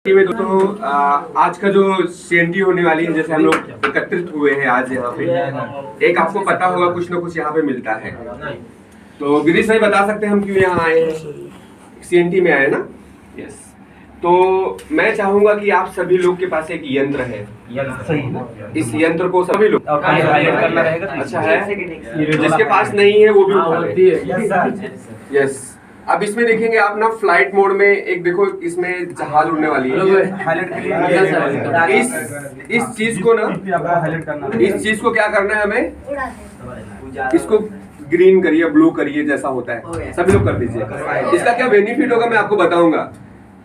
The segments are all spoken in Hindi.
में दोस्तों आज का जो सीएनटी होने वाली है, जैसे हम लोग एकत्रित हुए हैं आज यहाँ पे, एक आपको पता होगा कुछ ना कुछ यहाँ पे मिलता है। तो गिरीश भाई बता सकते हैं हम क्यों यहाँ आए हैं, सीएनटी में आए ना? यस। तो मैं चाहूंगा कि आप सभी लोग के पास एक यंत्र है, इस यंत्र को सभी लोग अच्छा है, जिसके पास नहीं है वो भी उठा ले। यस। अब इसमें देखेंगे आप ना फ्लाइट मोड में, एक देखो इसमें जहाज उड़ने वाली है। इस चीज को ना, इस चीज को क्या करना है हमें, इसको ग्रीन करिए, ब्लू करिए, जैसा होता है सभी लोग कर दीजिए। इसका क्या बेनिफिट होगा मैं आपको बताऊंगा।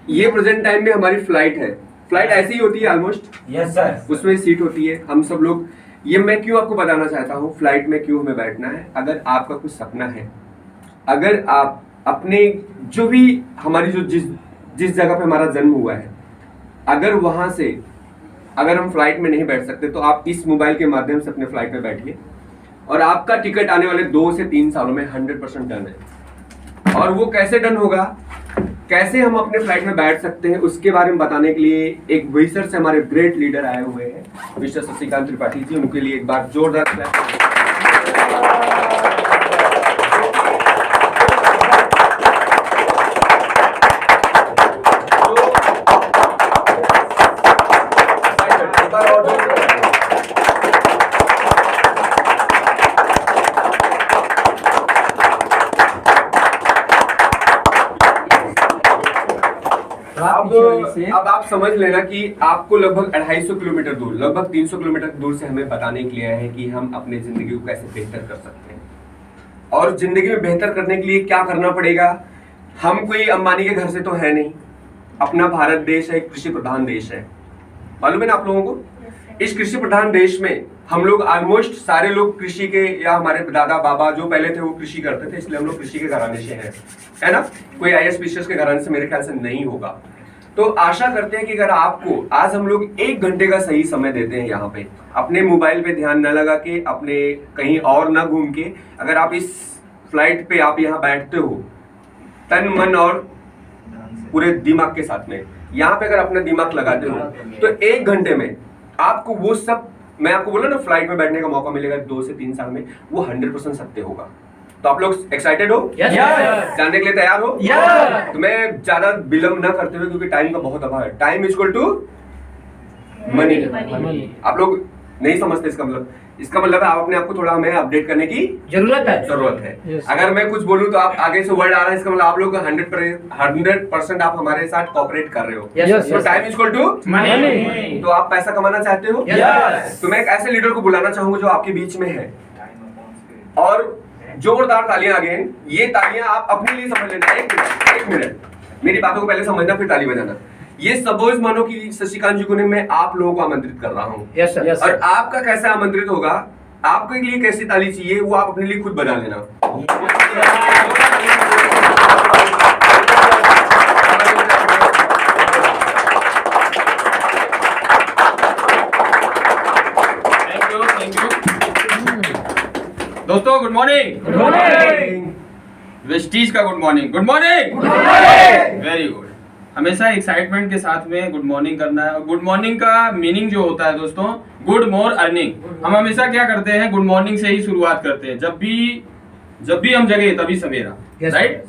ये प्रेजेंट टाइम में हमारी फ्लाइट है, फ्लाइट ऐसी ही होती है ऑलमोस्ट। Yes sir. उसमें सीट होती है, हम सब लोग, ये मैं क्यों आपको बताना चाहता हूँ फ्लाइट में क्यों हमें बैठना है। अगर आपका कुछ सपना है, अगर आप अपने जो भी हमारी जो जिस जगह पे हमारा जन्म हुआ है, अगर वहां से अगर हम फ्लाइट में नहीं बैठ सकते तो आप इस मोबाइल के माध्यम से अपने फ्लाइट में बैठिए और आपका टिकट आने वाले 2 से 3 सालों में 100% डन है। और वो कैसे डन होगा, कैसे हम अपने फ्लाइट में बैठ सकते हैं, उसके बारे में बताने के लिए एक विसर से हमारे ग्रेट लीडर आए हुए हैं, मिस्टर शशिकांत त्रिपाठी जी। उनके लिए एक बार जोरदार क्लैप। अब आप समझ लेना कि आपको लगभग 250 किलोमीटर दूर, लगभग 300 किलोमीटर दूर से हमें बताने के लिए आया है कि हम अपने जिंदगी को कैसे बेहतर कर सकते हैं। और जिंदगी में बेहतर करने के लिए क्या करना पड़ेगा। हम कोई अंबानी के घर से तो है नहीं, अपना भारत देश है, कृषि प्रधान देश है, मालूम है ना आप लोगों को। इस कृषि प्रधान देश में हम लोग ऑलमोस्ट सारे लोग कृषि के, या हमारे दादा बाबा जो पहले थे वो कृषि करते थे, इसलिए हम लोग कृषि के घराने से हैं, है ना। कोई IAS PCS के घराने से मेरे ख्याल से नहीं होगा। तो आशा करते हैं कि अगर आपको आज हम लोग 1 घंटे का सही समय देते हैं यहाँ पे, अपने मोबाइल पे ध्यान न लगा के, अपने कहीं और न घूम के, अगर आप इस फ्लाइट पे आप यहाँ बैठते हो तन मन और पूरे दिमाग के साथ में, यहाँ पे अगर अपना दिमाग लगाते हो तो 1 घंटे में आपको वो सब, मैं आपको बोला ना फ्लाइट में बैठने का मौका मिलेगा 2 से 3 साल में, वो 100% सत्य होगा। तो आप लोग एक्साइटेड हो? yes, जानने के लिए तैयार हो? yes. तो मैं ज्यादा विलंब ना करते हुए, क्योंकि टाइम का बहुत अभाव है, टाइम इक्वल टू मनी। आप लोग नहीं समझते इसका मतलब। इसका मतलब है आप अपने आप को थोड़ा हमें अपडेट करने की जरूरत है। yes. अगर मैं कुछ बोलूं तो आप आगे से वर्ड आ रहा है, इसका मतलब आप लोग 100% आप हमारे साथ कोऑपरेट कर रहे हो। yes, तो टाइम इक्वल टू मनी। तो आप पैसा कमाना चाहते हो? yes. तो मैं एक ऐसे लीडर को बुलाना चाहूंगा जो आपके बीच में है, और जोरदार तालियां अगेन। ये तालियां आप अपने लिए समझ लेना। एक मिनट मेरी बातों को पहले समझना, फिर ताली बजाना। ये सपोज मानो कि शशिकांत जी को मैं आप लोगों को आमंत्रित कर रहा हूँ। yes, yes, और आपका कैसे आमंत्रित होगा, आपके लिए कैसी ताली चाहिए, वो आप अपने लिए खुद बजा लेना। दोस्तों good morning. Good morning. Vestige का good morning. Good morning. Very good. हमेशा एक्साइटमेंट के साथ में गुड मॉर्निंग करना है। और गुड मॉर्निंग का मीनिंग जो होता है दोस्तों, गुड मोर अर्निंग। हम हमेशा क्या करते हैं, गुड मॉर्निंग से ही शुरुआत करते हैं। जब भी हम जगे तभी सवेरा, राइट?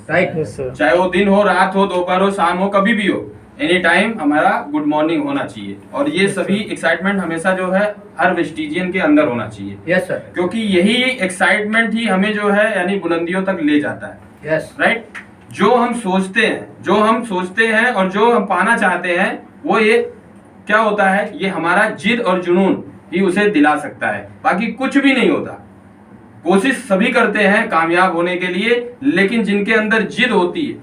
चाहे वो दिन हो, रात हो, दोपहर हो, शाम हो, कभी भी हो, एनी टाइम हमारा गुड मॉर्निंग होना चाहिए। और ये सभी एक्साइटमेंट हमेशा जो है हर वेस्टिजियन के अंदर होना चाहिए। Yes sir. क्योंकि यही एक्साइटमेंट ही हमें जो है यानी बुलंदियों तक ले जाता है। Yes right. जो हम सोचते हैं और जो हम पाना चाहते हैं, वो ये क्या होता है, ये हमारा जिद और जुनून ही उसे दिला सकता है, बाकी कुछ भी नहीं होता। कोशिश सभी करते हैं कामयाब होने के लिए, लेकिन जिनके अंदर जिद होती है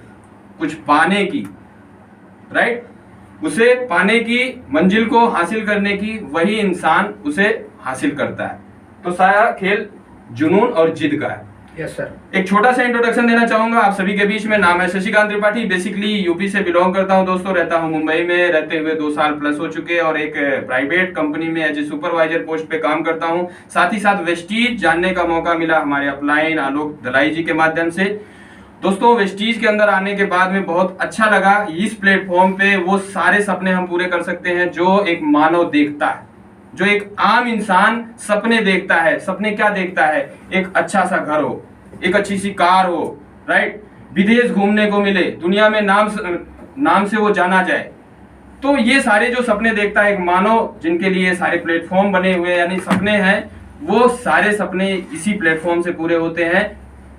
कुछ पाने की, राइट, उसे पाने की, मंजिल को हासिल करने की, वही इंसान उसे हासिल करता है। तो सारा खेल जुनून और जिद का है। Yes sir. एक छोटा सा इंट्रोडक्शन देना चाहूंगा आप सभी के बीच में। नाम है शशिकांत त्रिपाठी। बेसिकली यूपी से बिलोंग करता हूं दोस्तों। रहता हूं मुंबई में, रहते हुए 2 साल प्लस हो चुके, और एक प्राइवेट कंपनी में एज ए सुपरवाइजर पोस्ट पे काम करता हूं। साथ ही साथ वेस्टीज जानने का मौका मिला हमारे अपलाइन आलोक दलाई जी के माध्यम से। दोस्तों वेस्टीज के अंदर आने के बाद में बहुत अच्छा लगा। इस प्लेटफॉर्म पे वो सारे सपने हम पूरे कर सकते हैं जो एक मानव देखता है, जो एक आम इंसान सपने देखता है। सपने क्या देखता है? एक अच्छा सा घर हो, एक अच्छी सी कार हो, राइट, विदेश घूमने को मिले, दुनिया में नाम से वो जाना जाए। तो ये सारे जो सपने देखता है एक मानव, जिनके लिए सारे प्लेटफॉर्म बने हुए यानी सपने हैं, वो सारे सपने इसी प्लेटफॉर्म से पूरे होते हैं,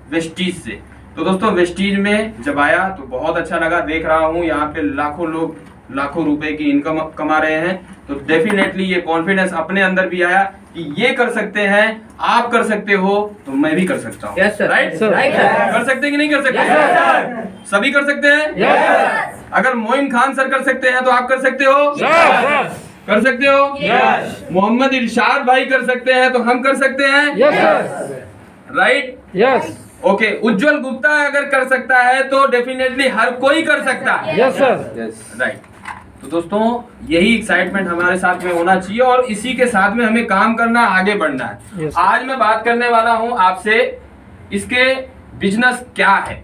वेस्टीज से। तो दोस्तों वेस्टीज में जब आया तो बहुत अच्छा लगा। देख रहा हूँ यहाँ पे लाखों लोग लाखों रुपए की इनकम कमा रहे हैं। तो डेफिनेटली ये कॉन्फिडेंस अपने अंदर भी आया कि ये कर सकते हैं, आप कर सकते हो तो मैं भी कर सकता हूँ। Yes, sir. Right? Right, sir. कर सकते कि नहीं कर सकते? Yes, sir. सभी कर सकते हैं? Yes. अगर मोइन खान सर कर सकते हैं तो आप कर सकते हो? Yes. कर सकते हो? Yes. मोहम्मद इरशाद भाई कर सकते हैं तो हम कर सकते हैं? Yes, sir. Right? Yes. Okay, Ujjwal Gupta अगर कर सकता है तो डेफिनेटली हर कोई कर सकता है। Yes, sir. राइट। तो दोस्तों यही एक्साइटमेंट हमारे साथ में होना चाहिए और इसी के साथ में हमें काम करना, आगे बढ़ना है। Yes, आज मैं बात करने वाला हूं आपसे इसके बिजनेस क्या है,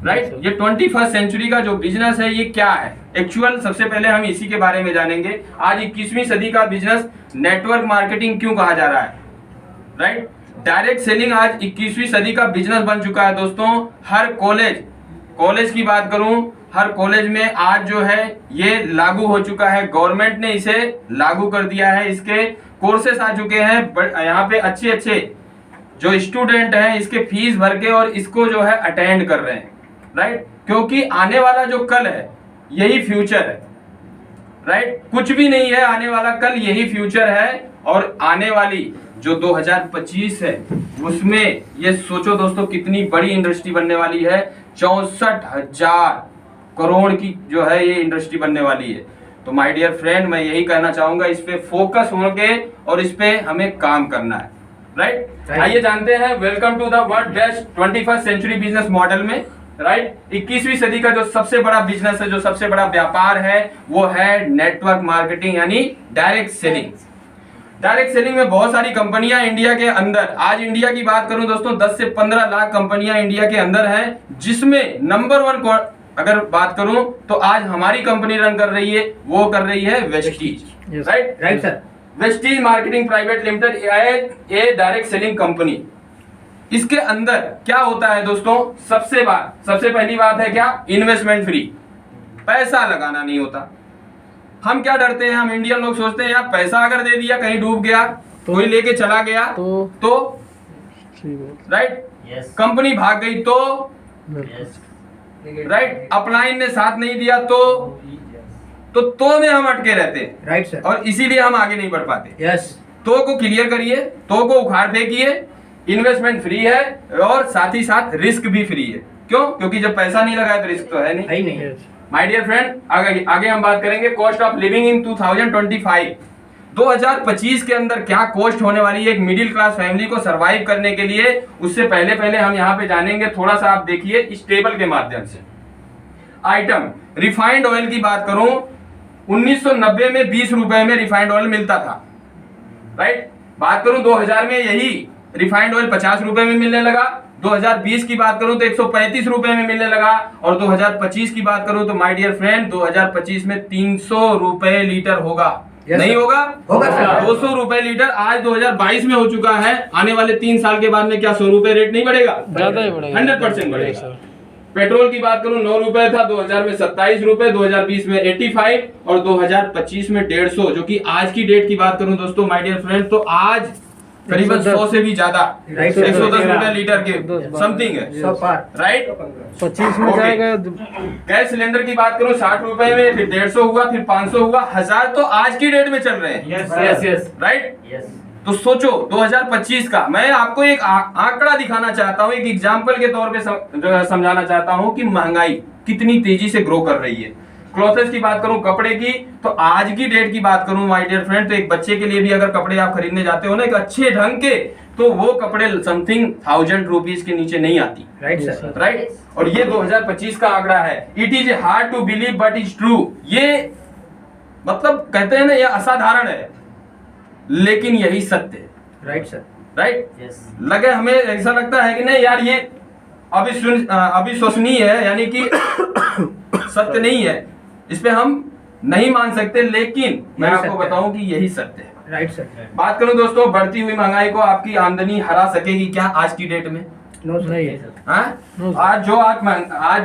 राइट? ये 21st सेंचुरी का जो बिजनेस है ये क्या है एक्चुअल, सबसे पहले हम इसी के बारे में जानेंगे। आज 21वीं सदी का बिजनेस नेटवर्क मार्केटिंग क्यों कहा जा रहा है, राइट? डायरेक्ट सेलिंग आज 21वीं सदी का बिजनेस बन चुका है दोस्तों। हर कॉलेज की बात करूं, हर कॉलेज में आज जो है ये लागू हो चुका है, गवर्नमेंट ने इसे लागू कर दिया है, इसके कोर्सेस आ चुके हैं। यहाँ पे अच्छे जो स्टूडेंट हैं इसके फीस भर के और इसको जो है अटेंड कर रहे हैं, राइट? क्योंकि आने वाला जो कल है यही फ्यूचर है, राइट? कुछ भी नहीं है, आने वाला कल यही फ्यूचर है। और आने वाली जो 2025 है उसमें ये सोचो दोस्तों कितनी बड़ी इंडस्ट्री बनने वाली है। 64,000 करोड़ की जो है ये इंडस्ट्री बनने वाली है। तो माय डियर फ्रेंड, मैं यही कहना चाहूंगा, इस पे फोकस होके और इस पे हमें काम करना है, राइट? आइए जानते हैं। Welcome to the world best 21st century business model में, राइट? 21वीं सदी का जो सबसे बड़ा बिजनेस है, जो सबसे बड़ा व्यापार है, वो है नेटवर्क मार्केटिंग यानी डायरेक्ट सेलिंग। डायरेक्ट सेलिंग में बहुत सारी कंपनियां इंडिया के अंदर, आज इंडिया की बात करूं दोस्तों 10 से 15 लाख कंपनियां इंडिया के अंदर हैं, जिसमें नंबर 1 अगर बात करूं तो आज हमारी कंपनी रन कर रही है, वो कर रही है Vestige, right sir? Vestige marketing private limited a direct selling company. इसके अंदर क्या होता है दोस्तों? सबसे पहली बात है क्या? इन्वेस्टमेंट फ्री, पैसा लगाना नहीं होता। हम क्या डरते हैं, हम इंडियन लोग सोचते हैं यार पैसा अगर दे दिया कहीं डूब गया, कोई लेके चला गया तो राइट, कंपनी भाग गई तो राइट, अपलाइन ने साथ नहीं दिया तो में हम अटके रहते हैं, राइट सर? और इसीलिए हम आगे नहीं बढ़ पाते। यस। तो को क्लियर करिए, तो को उखाड़ फेंकिए। इन्वेस्टमेंट फ्री है और साथ ही साथ रिस्क भी फ्री है। क्यों? क्योंकि जब पैसा नहीं लगाया तो रिस्क तो है नहीं। माय डियर फ्रेंड, आगे हम बात करेंगे कॉस्ट ऑफ लिविंग इन 2025। 2025 के अंदर क्या कॉस्ट होने वाली है एक मिडिल क्लास फैमिली को सरवाइव करने के लिए, उससे पहले हम यहाँ पे जानेंगे। थोड़ा सा आप देखिए इस टेबल के माध्यम से। आइटम रिफाइंड ऑयल की बात करूं, 1990 में 20 रुपए में रिफाइंड ऑयल मिलता था, राइट? बात करूं 2000 में यही रिफाइंड ऑयल 50 रुपए में मिलने लगा। 2020 की बात करूं तो 135 रुपए में मिलने लगा। और 2025 की बात करूं तो माय डियर फ्रेंड 2025 में 300 रुपए लीटर होगा। नहीं होगा? होगा सर। 200 रुपए लीटर आज 2022 में हो चुका है। आने वाले 3 साल के बाद में क्या 100 रुपए रेट नहीं बढ़ेगा? ज्यादा ही बढ़ेगा, 100% बढ़ेगा। पेट्रोल की बात करूं 9 रुपए था, 2000 में 27 रुपए, 2020 में 85 और 2025 में 150। जो कि आज की डेट की बात करूं दोस्तों माय डियर फ्रेंड तो आज करीबन 100 से भी ज्यादा, 110 रुपए लीटर के समथिंग है, राइट? 25 में जाएगा। गैस सिलेंडर की बात करूं 60 रुपए में, फिर 150 हुआ, फिर 500 हुआ, 1000 तो आज की डेट में चल रहे हैं। Yes, right? तो सोचो 2025 का मैं आपको एक आंकड़ा दिखाना चाहता हूं, एक एग्जाम्पल के तौर पे समझाना चाहता हूं कि महंगाई कितनी तेजी से ग्रो कर रही है। क्लॉथेस की बात करूं, कपड़े की, तो आज की डेट की बात करूं माय डियर फ्रेंड तो एक बच्चे के लिए भी अगर कपड़े आप खरीदने जाते हो ना एक अच्छे ढंग के, तो वो कपड़े समथिंग 1000 रुपीज के नीचे नहीं आती, राइट सर? राइट? और ये 2025 का आंकड़ा है। It is hard to believe but is true. ये मतलब कहते हैं ना ये असाधारण है लेकिन यही सत्य है, राइट सर? राइट? यस। लगे हमें ऐसा लगता है कि नहीं यार ये अविश्वसनीय है, यानी कि सत्य नहीं है, इस पे हम नहीं मान सकते, लेकिन मैं आपको बताऊं कि यही सत्य है। Right sir. बात करूं दोस्तों, बढ़ती हुई महंगाई को आपकी आमदनी हरा सकेगी क्या आज की डेट में? नहीं। हाँ? आज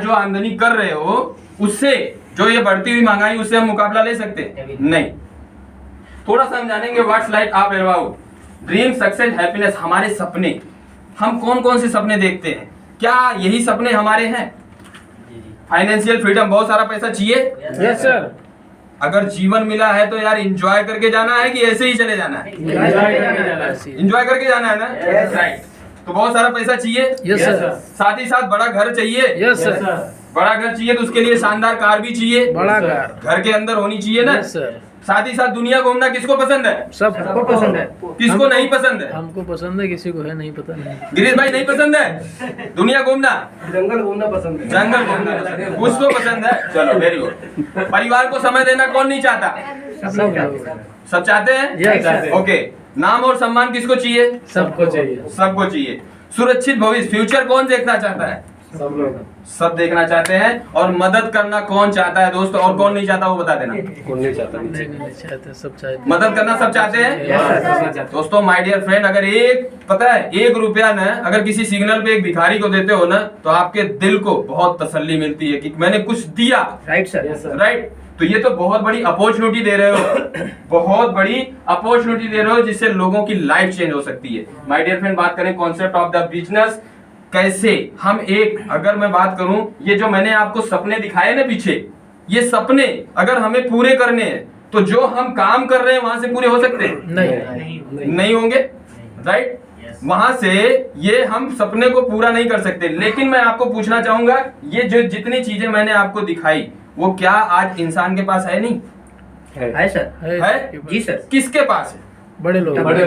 जो आमदनी कर रहे हो उससे, जो ये बढ़ती हुई महंगाई, उससे हम मुकाबला ले सकते हैं? नहीं। थोड़ा सा हम जानेंगे व्हाट्स लाइट आप अबाउट ड्रीम सक्सेस हैप्पीनेस। हमारे सपने, हम कौन कौन से सपने देखते हैं, क्या यही सपने हमारे हैं? फाइनेंशियल फ्रीडम, बहुत सारा पैसा चाहिए। Yes sir. अगर जीवन मिला है तो यार एंजॉय करके जाना है कि ऐसे ही चले जाना है? एंजॉय करके जाना है ना? राइट। तो बहुत सारा पैसा चाहिए। Yes sir. साथ ही साथ बड़ा घर चाहिए। Yes sir. बड़ा घर चाहिए तो उसके लिए शानदार कार भी चाहिए, बड़ा घर के अंदर होनी चाहिए ना। Yes sir. साथ ही साथ दुनिया घूमना किसको पसंद है? सबको पसंद है। किसको नहीं पसंद है? हमको पसंद है, किसी को है नहीं, पता नहीं। गिरीश भाई नहीं पसंद है दुनिया घूमना? जंगल घूमना पसंद है। जंगल घूमना पसंद है, कुछ तो पसंद है। चलो वेरी गुड। परिवार को समय देना कौन नहीं चाहता? सब लोग। सब चाहते हैं। Yes. ओके। नाम और सम्मान किसको चाहिए? सबको चाहिए। सबको चाहिए। सुरक्षित भविष्य, फ्यूचर कौन देखना चाहता है? सब लोग। सब देखना चाहते हैं। और मदद करना कौन चाहता है दोस्तों, और कौन नहीं चाहता वो बता देना। कौन नहीं चाहता? नहीं चाहते, सब चाहते। मदद करना सब चाहते हैं Yes. दोस्तों। माय डियर फ्रेंड, अगर पता है 1 रुपया ना अगर किसी सिग्नल पे एक भिखारी को देते हो ना, तो आपके दिल को बहुत तसल्ली मिलती है कि मैंने कुछ दिया। Right sir. राइट। तो ये तो बहुत बड़ी अपॉर्चुनिटी दे रहे हो, बहुत बड़ी अपॉर्चुनिटी दे रहे हो जिससे लोगों की लाइफ चेंज हो सकती है। माय डियर फ्रेंड, बात करें कॉन्सेप्ट ऑफ द बिजनेस, कैसे हम अगर मैं बात करूं, ये जो मैंने आपको सपने दिखाए ना पीछे, ये सपने अगर हमें पूरे करने हैं तो जो हम काम कर रहे हैं वहां से पूरे हो सकते हैं? नहीं होंगे। राइट। वहां से ये हम सपने को पूरा नहीं कर सकते। लेकिन मैं आपको पूछना चाहूंगा, ये जो जितनी चीजें मैंने आपको दिखाई, वो क्या आज इंसान के पास है? नहीं है सर। है। जी सर। किसके पास है? बड़े लोग। बड़े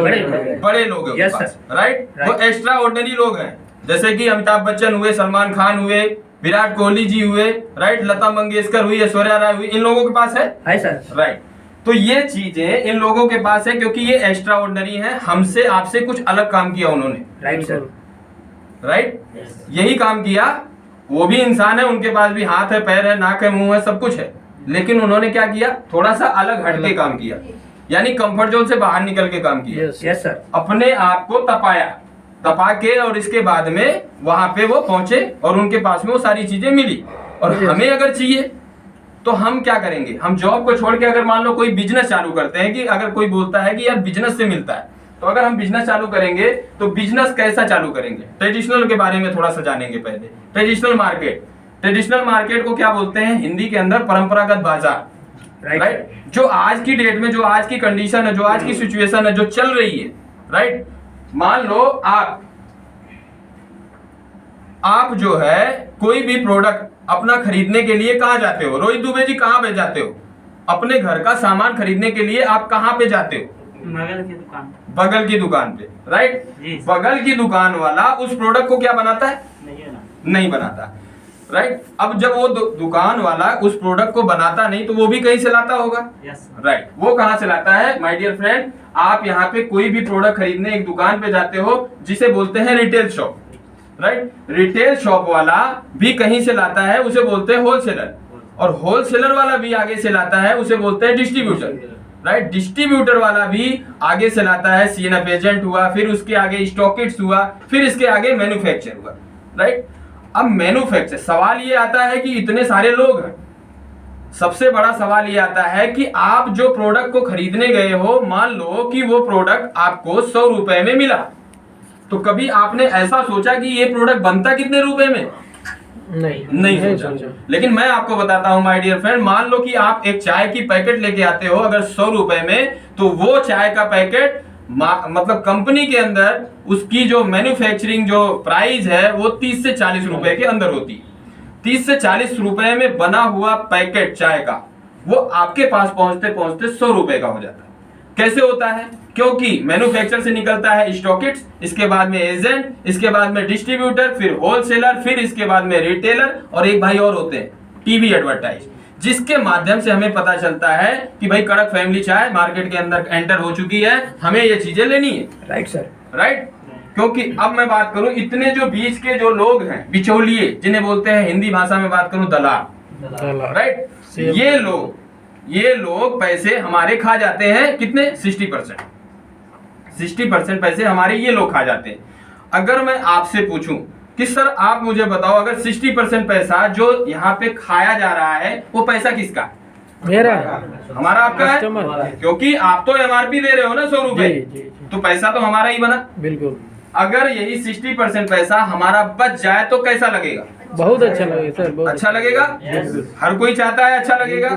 लोग हैं Yes, उनके पास। sir. राइट। वो Right. एक्स्ट्रा ऑर्डिनरी लोग हैं, जैसे कि अमिताभ बच्चन हुए, सलमान खान हुए, विराट कोहली जी हुए, राइट, लता मंगेशकर हुई, ऐश्वर्या राय हुई, इन लोगों के पास है सर। राइट। तो ये चीजें इन लोगों के पास है क्योंकि ये एक्स्ट्रा ऑर्डिनरी है, हमसे आपसे कुछ अलग काम किया उन्होंने। Right sir. राइट। यही काम किया। वो भी इंसान है, उनके पास भी हाथ है, पैर है, नाक है, मुंह है, सब कुछ है, लेकिन उन्होंने क्या किया? थोड़ा सा अलग हटके काम किया, यानी कंफर्ट जोन से बाहर निकल के काम किया। Yes sir. अपने आप को तपा के और इसके बाद में वहां पे वो पहुंचे और उनके पास में वो सारी चीजें मिली। और हमें अगर चाहिए तो हम क्या करेंगे? हम जॉब को छोड़ के अगर मान लो कोई बिजनेस चालू करते हैं, कि अगर कोई बोलता है कि यार बिजनेस से मिलता है, तो अगर हम बिजनेस चालू करेंगे तो बिजनेस कैसा चालू करेंगे? ट्रेडिशनल के बारे में थोड़ा सा जानेंगे पहले। ट्रेडिशनल मार्केट को क्या बोलते हैं हिंदी के अंदर? परंपरागत बाजार। राइट। जो आज की डेट में, जो आज की कंडीशन है, जो आज की सिचुएशन है, जो चल रही है, राइट। मान लो आप जो है कोई भी प्रोडक्ट अपना खरीदने के लिए कहां जाते हो? रोहित दुबे जी कहां पे जाते हो? अपने घर का सामान खरीदने के लिए आप कहां पे जाते हो? बगल की दुकान पे। राइट। बगल की दुकान वाला उस प्रोडक्ट को क्या बनाता है? नहीं बनाता। राइट। अब जब वो दुकान वाला उस प्रोडक्ट को बनाता नहीं, तो वो भी कहीं से लाता होगा। राइट। वो कहां से लाता है? माय डियर फ्रेंड, आप यहाँ पे कोई भी प्रोडक्ट खरीदने एक दुकान पे जाते हो जिसे बोलते हैं retail shop. Right. Retail shop वाला भी कहीं से लाता है, उसे बोलते हैं होलसेलर। और होलसेलर वाला भी आगे से लाता है, उसे बोलते हैं डिस्ट्रीब्यूटर। राइट। डिस्ट्रीब्यूटर वाला भी आगे से लाता है, सीएनएफ एजेंट हुआ, फिर उसके आगे स्टॉकिस्ट हुआ, फिर इसके आगे मैन्युफैक्चर हुआ। राइट। अब मैन्युफैक्चर, सवाल ये आता है कि इतने सारे लोग हैं, सबसे बड़ा सवाल ये आता है कि आप जो प्रोडक्ट को खरीदने गए हो, मान लो कि वो प्रोडक्ट आपको 100 रुपए में मिला, तो कभी आपने ऐसा सोचा कि ये प्रोडक्ट बनता कितने रुपए में? नहीं सोचा। लेकिन मैं आपको बताता हूं माय डियर फ्रेंड, मान लो कि आप एक चाय की पैकेट लेके आते हो अगर 100 रुपए में, तो वो चाय का पैकेट मतलब कंपनी के अंदर उसकी जो मैन्युफैक्चरिंग जो प्राइस है वो 30 से 40 रुपए के अंदर होती है। 30 से 40 रुपए में बना हुआ पैकेट चाय का वो आपके पास पहुंचते पहुंचते 100 रुपए का हो जाता है। कैसे होता है? क्योंकि मैन्युफैक्चर से निकलता है स्टॉकिस्ट, इसके बाद में एजेंट, इसके बाद में डिस्ट्रीब्यूटर, फिर होलसेलर, फिर इसके बाद में रिटेलर, और एक भाई और होते हैं टीवी एडवर्टाइज, जिसके माध्यम से हमें पता चलता है कि भाई कड़क फैमिली चाय मार्केट के अंदर एंटर हो चुकी है, हमें ये चीजें लेनी है। Right sir. राइट। क्योंकि अब मैं बात करूं, इतने जो बीच के जो लोग हैं, बिचौलिए जिन्हें बोलते हैं हिंदी भाषा में बात करूं दलाल, राइट, ये लोग पैसे हमारे खा जाते हैं। कितने? 60% पैसे हमारे ये लोग खा जाते हैं। अगर मैं आपसे पूछूं कि सर आप मुझे बताओ, अगर 60% पैसा जो यहाँ पे खाया जा रहा है वो पैसा किसका? मेरा, हमारा, आपका है, कस्टमर। क्योंकि आप तो MRP दे रहे हो ना 100 रुपए, तो पैसा तो हमारा ही बना। बिल्कुल। अगर यही 60% पैसा हमारा बच जाए तो कैसा लगेगा? बहुत अच्छा लगेगा सर, बहुत अच्छा लगेगा। हर कोई चाहता है अच्छा लगेगा,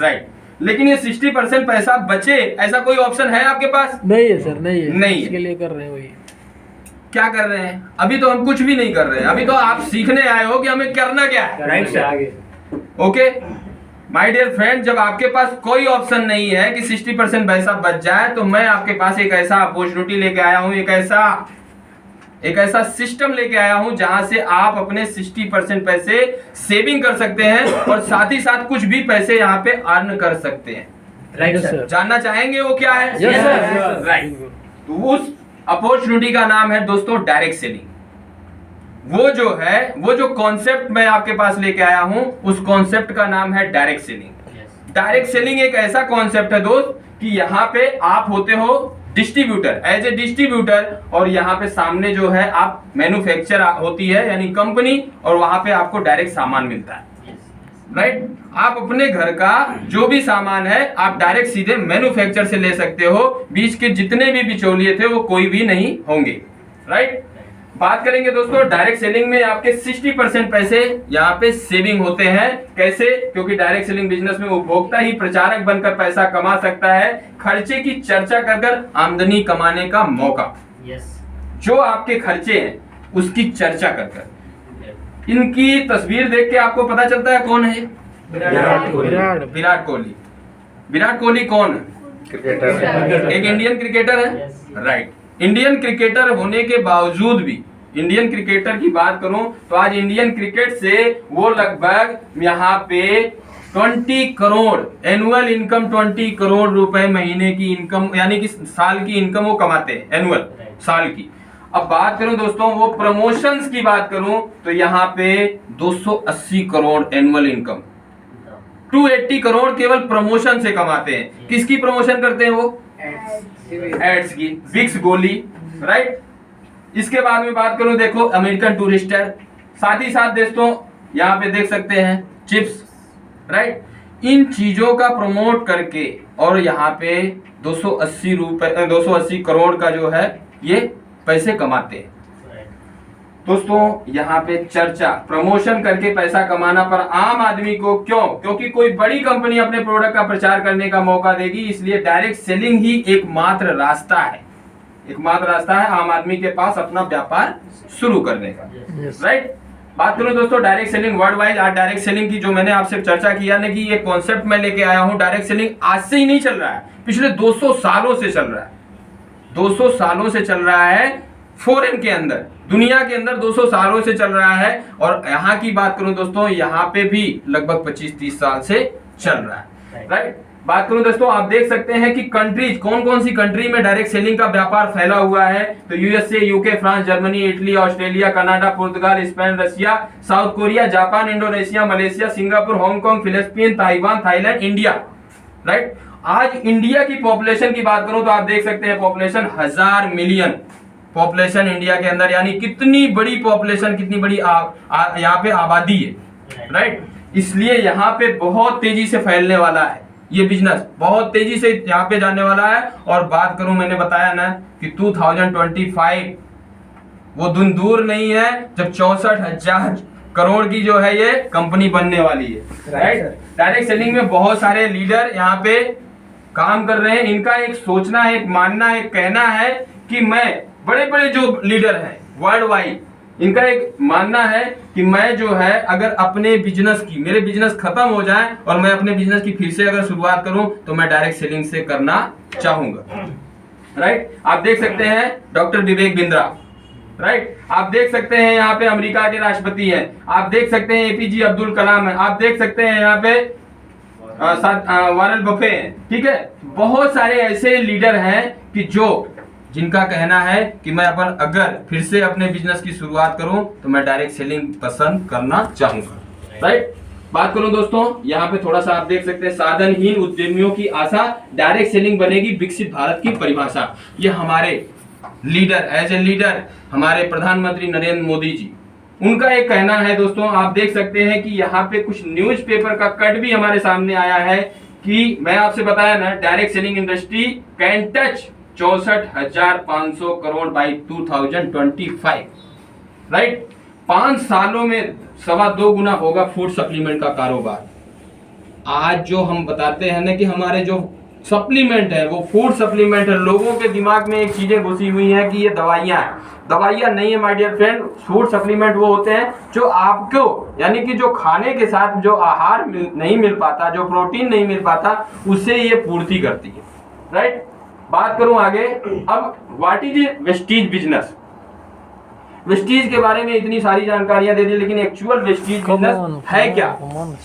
राइट। लेकिन ये 60% पैसा बचे, ऐसा कोई ऑप्शन है आपके पास? नहीं है सर, नहीं है। नहीं है। इसके लिए कर रहे हैं वही। क्या कर रहे हैं? अभी तो हम कुछ भी नहीं कर रहे हैं, अभी तो आप सीखने आए हो कि हमें करना क्या है, राइट से आगे। ओके माय डियर फ्रेंड, जब आपके पास कोई ऑप्शन नहीं है कि 60% पैसा बच जाए, तो मैं आपके पास एक ऐसा अपॉर्चुनिटी लेके आया हूं, एक ऐसा सिस्टम लेके आया हूं जहां से आप अपने 60% पैसे सेविंग कर सकते हैं और साथ ही साथ कुछ भी पैसे यहाँ पे अर्न कर सकते हैं। Right Yes, sir. sir. जानना चाहेंगे वो क्या है? Yes, sir. राइट। तो उस अपॉर्चुनिटी का नाम है दोस्तों डायरेक्ट सेलिंग। वो जो कॉन्सेप्ट मैं आपके पास लेके आया हूं, उस कॉन्सेप्ट का नाम है डायरेक्ट सेलिंग। डायरेक्ट सेलिंग एक ऐसा कॉन्सेप्ट है दोस्त कि यहाँ पे आप होते हो डिस्ट्रीब्यूटर, एज ए डिस्ट्रीब्यूटर, और यहाँ पे सामने जो है आप मैन्युफैक्चर होती है यानी कंपनी, और वहां पे आपको डायरेक्ट सामान मिलता है, राइट। आप अपने घर का जो भी सामान है आप डायरेक्ट सीधे मैन्युफैक्चर से ले सकते हो, बीच के जितने भी बिचौलिए थे वो कोई भी नहीं होंगे, राइट। बात करेंगे दोस्तों डायरेक्ट सेलिंग में आपके 60% पैसे यहाँ पे सेविंग होते हैं। कैसे? क्योंकि डायरेक्ट सेलिंग बिजनेस में उपभोक्ता ही प्रचारक बनकर पैसा कमा सकता है, खर्चे की चर्चा कर आमदनी कमाने का मौका। जो आपके खर्चे हैं उसकी चर्चा कर इनकी तस्वीर देख के आपको पता चलता है कौन है? विराट कोहली। विराट कोहली कौन है? एक इंडियन क्रिकेटर है, राइट। इंडियन क्रिकेटर होने के बावजूद भी, इंडियन क्रिकेटर की बात करूं तो आज इंडियन क्रिकेट से वो लगभग यहाँ पे 20 करोड़ एनुअल इनकम, 20 करोड़ रुपए महीने की इनकम, यानी कि साल की इनकम वो कमाते हैं, एनुअल साल की। अब बात करूं दोस्तों वो प्रमोशंस की बात करूं तो यहाँ पे 280 करोड़ एनुअल इनकम, 280 करोड़ केवल प्रमोशन से कमाते हैं। किसकी प्रमोशन करते हैं वो? एड्स की, विक्स गोली, राइट। इसके बाद में बात करूं देखो अमेरिकन टूरिस्टर, साथ ही साथ दोस्तों यहाँ पे देख सकते हैं चिप्स, राइट। इन चीजों का प्रमोट करके और यहाँ पे 280 करोड़ का जो है ये पैसे कमाते हैं। दोस्तों यहाँ पे चर्चा, प्रमोशन करके पैसा कमाना पर आम आदमी को क्यों? क्योंकि कोई बड़ी कंपनी अपने प्रोडक्ट का प्रचार करने का मौका देगी, इसलिए डायरेक्ट सेलिंग ही एकमात्र रास्ता है आम आदमी के पास अपना व्यापार शुरू करने का, राइट। बात करूं दोस्तों डायरेक्ट सेलिंग वर्ल्ड वाइड, आज डायरेक्ट सेलिंग की जो मैंने आपसे चर्चा किया ना कि ये कॉन्सेप्ट मैं लेके आया हूं, डायरेक्ट सेलिंग आज से ही नहीं चल रहा है, पिछले 200 सालों से चल रहा है। 200 सालों से चल रहा है फॉरेन के अंदर, दुनिया के अंदर 200 सालों से चल रहा है। और यहाँ की बात करूं दोस्तों यहाँ पे भी लगभग 25-30 साल से चल रहा है, राइट। बात करूं दोस्तों आप देख सकते हैं कि कंट्रीज, कौन कौन सी कंट्री में डायरेक्ट सेलिंग का व्यापार फैला हुआ है, तो USA, UK, France, Germany, Italy, Australia, Canada, पुर्तगाल, Spain, Russia, South Korea, Japan, Indonesia, Malaysia, Singapore, Hong Kong, Philippine, Taiwan, Thailand, India, right. आज इंडिया की पॉपुलेशन की बात करूं तो आप देख सकते हैं पॉपुलेशन 1000 मिलियन पॉपुलेशन इंडिया के अंदर, यानी कितनी बड़ी पॉपुलेशन, कितनी बड़ी यहाँ पे आबादी है, राइट। इसलिए यहाँ पे बहुत तेजी से फैलने वाला है ये बिजनेस, बहुत तेजी से यहाँ पे जाने वाला है। और बात करूं मैंने बताया ना कि 2025 वो दिन दूर नहीं है जब 64,000 करोड़ की जो है ये कंपनी बनने वाली है, राइट। डायरेक्ट सेलिंग में बहुत सारे लीडर यहाँ पे काम कर रहे हैं, इनका एक सोचना है, एक मानना, एक कहना है कि मैं, बड़े बड़े जो लीडर हैं वर्ल्ड वाइड, इनका एक मानना है कि मैं जो है अगर अपने बिजनेस की, मेरे बिजनेस खत्म हो जाए और मैं अपने बिजनेस की फिर से अगर शुरुआत करूं तो मैं डायरेक्ट सेलिंग से करना चाहूंगा, राइट। आप देख सकते हैं डॉक्टर विवेक बिंद्रा, राइट। आप देख सकते हैं यहाँ पे अमेरिका के राष्ट्रपति हैं, आप देख सकते हैं एपीजे अब्दुल कलाम है, आप देख सकते हैं यहाँ पे वॉरेन बफे हैं, ठीक है। बहुत सारे ऐसे लीडर हैं कि जो जिनका कहना है कि मैं अगर फिर से अपने बिजनेस की शुरुआत करूं तो मैं डायरेक्ट सेलिंग पसंद करना चाहूंगा। राइट, बात करूं दोस्तों, यहाँ पे थोड़ा सा आप देख सकते हैं, साधनहीन उद्यमियों की आशा, डायरेक्ट सेलिंग बनेगी विकसित भारत की परिभाषा। ये हमारे लीडर, एज ए लीडर हमारे प्रधानमंत्री नरेंद्र मोदी जी, उनका एक कहना है दोस्तों। आप देख सकते हैं कि यहाँ पे कुछ न्यूज़पेपर का कट भी हमारे सामने आया है कि मैं आपसे बताया ना, direct selling industry can touch 64,500 crore by 2025। Right, 5 सालों में 2.25 गुना होगा फूड सप्लीमेंट का कारोबार। आज जो हम बताते हैं ना कि हमारे जो सप्लीमेंट है वो फूड सप्लीमेंट है, लोगों के दिमाग में एक चीजें घुसी हुई है कि ये दवाइयां हैं। दवाइयां नहीं है my dear friend, food supplement वो होते हैं जो आपको, यानी कि जो खाने के साथ जो आहार नहीं मिल पाता, जो प्रोटीन नहीं मिल पाता, उससे ये पूर्ति करती है। राइट, बात करूं आगे। अब what is Vestige business. Vestige के बारे में इतनी सारी जानकारियां दे दी, लेकिन एक्चुअल वेस्टीज बिजनेस है क्या,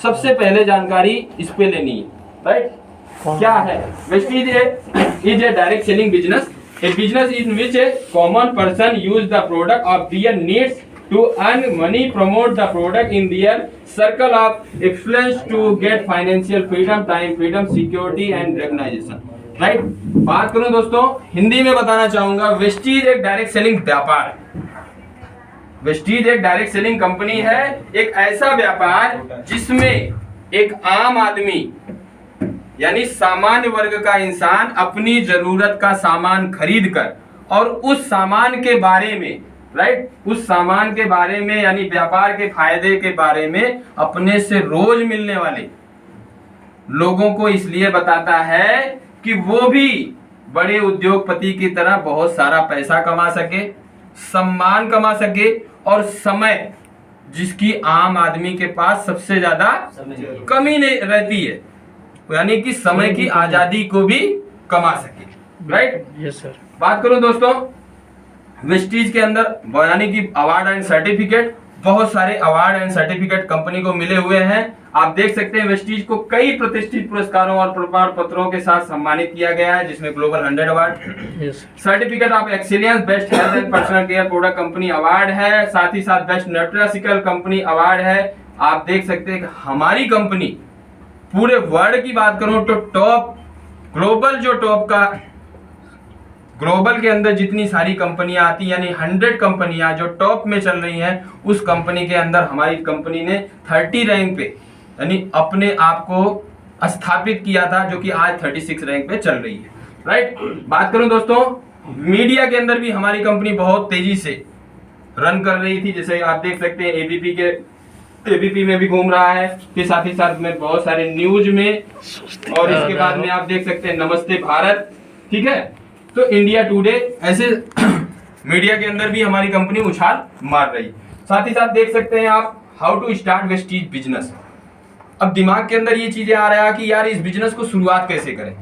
सबसे पहले जानकारी इस पे लेनी है। राइट, क्या है Vestige? Is a direct selling business, a business in which a common person use the product of their needs to earn money, promote the product in their circle of influence to get financial freedom, time freedom, security and recognition. Right, बात करूं दोस्तों हिंदी में बताना चाहूंगा, वेस्टीज एक डायरेक्ट सेलिंग व्यापार, वेस्टीज एक डायरेक्ट सेलिंग कंपनी है, एक ऐसा व्यापार जिसमें एक आम आदमी यानी सामान्य वर्ग का इंसान अपनी जरूरत का सामान खरीद कर और उस सामान के बारे में, राइट, उस सामान के बारे में यानी व्यापार के फायदे के बारे में अपने से रोज मिलने वाले लोगों को इसलिए बताता है कि वो भी बड़े उद्योगपति की तरह बहुत सारा पैसा कमा सके, सम्मान कमा सके और समय, जिसकी आम आदमी के पास सबसे ज्यादा कमी नहीं रहती है, यानी कि समय की आजादी को भी कमा सके। Right, yes sir. बात करूं दोस्तों वेस्टीज के अंदर, यानी कि अवार्ड एंड सर्टिफिकेट, बहुत सारे अवार्ड एंड सर्टिफिकेट कंपनी को मिले हुए हैं। आप देख सकते हैं वेस्टीज को कई प्रतिष्ठित पुरस्कारों और प्रमाण पत्रों के साथ सम्मानित किया गया है, जिसमें global 100 award, certificate of excellence, best health and personal care product company award है, साथ ही साथ बेस्ट न्यूट्रिशिकल कंपनी अवार्ड है। आप देख सकते हैं कि हमारी कंपनी पूरे वर्ल्ड की बात करूं तो टॉप ग्लोबल, जो टॉप का ग्लोबल के अंदर जितनी सारी कंपनियां आती, यानी 100 कंपनियां जो टॉप में चल रही हैं, उस कंपनी के अंदर हमारी कंपनी ने 30 रैंक पे यानी अपने आप को स्थापित किया था, जो कि आज 36 रैंक पे चल रही है। राइट, बात करूं दोस्तों मीडिया के अंदर भी हमारी कंपनी बहुत तेजी से रन कर रही थी, जैसे आप देख सकते हैं एबीपी में भी घूम रहा है, फिर साथ ही साथ में बहुत सारे न्यूज में, और इसके बाद में आप देख सकते हैं नमस्ते भारत, ठीक है, तो इंडिया टुडे, ऐसे मीडिया के अंदर भी हमारी कंपनी उछाल मार रही। साथ ही साथ देख सकते हैं आप how to start Vestige business. अब दिमाग के अंदर ये चीजें आ रहा है कि यार इस बिजनेस को शुरुआत कैसे करें,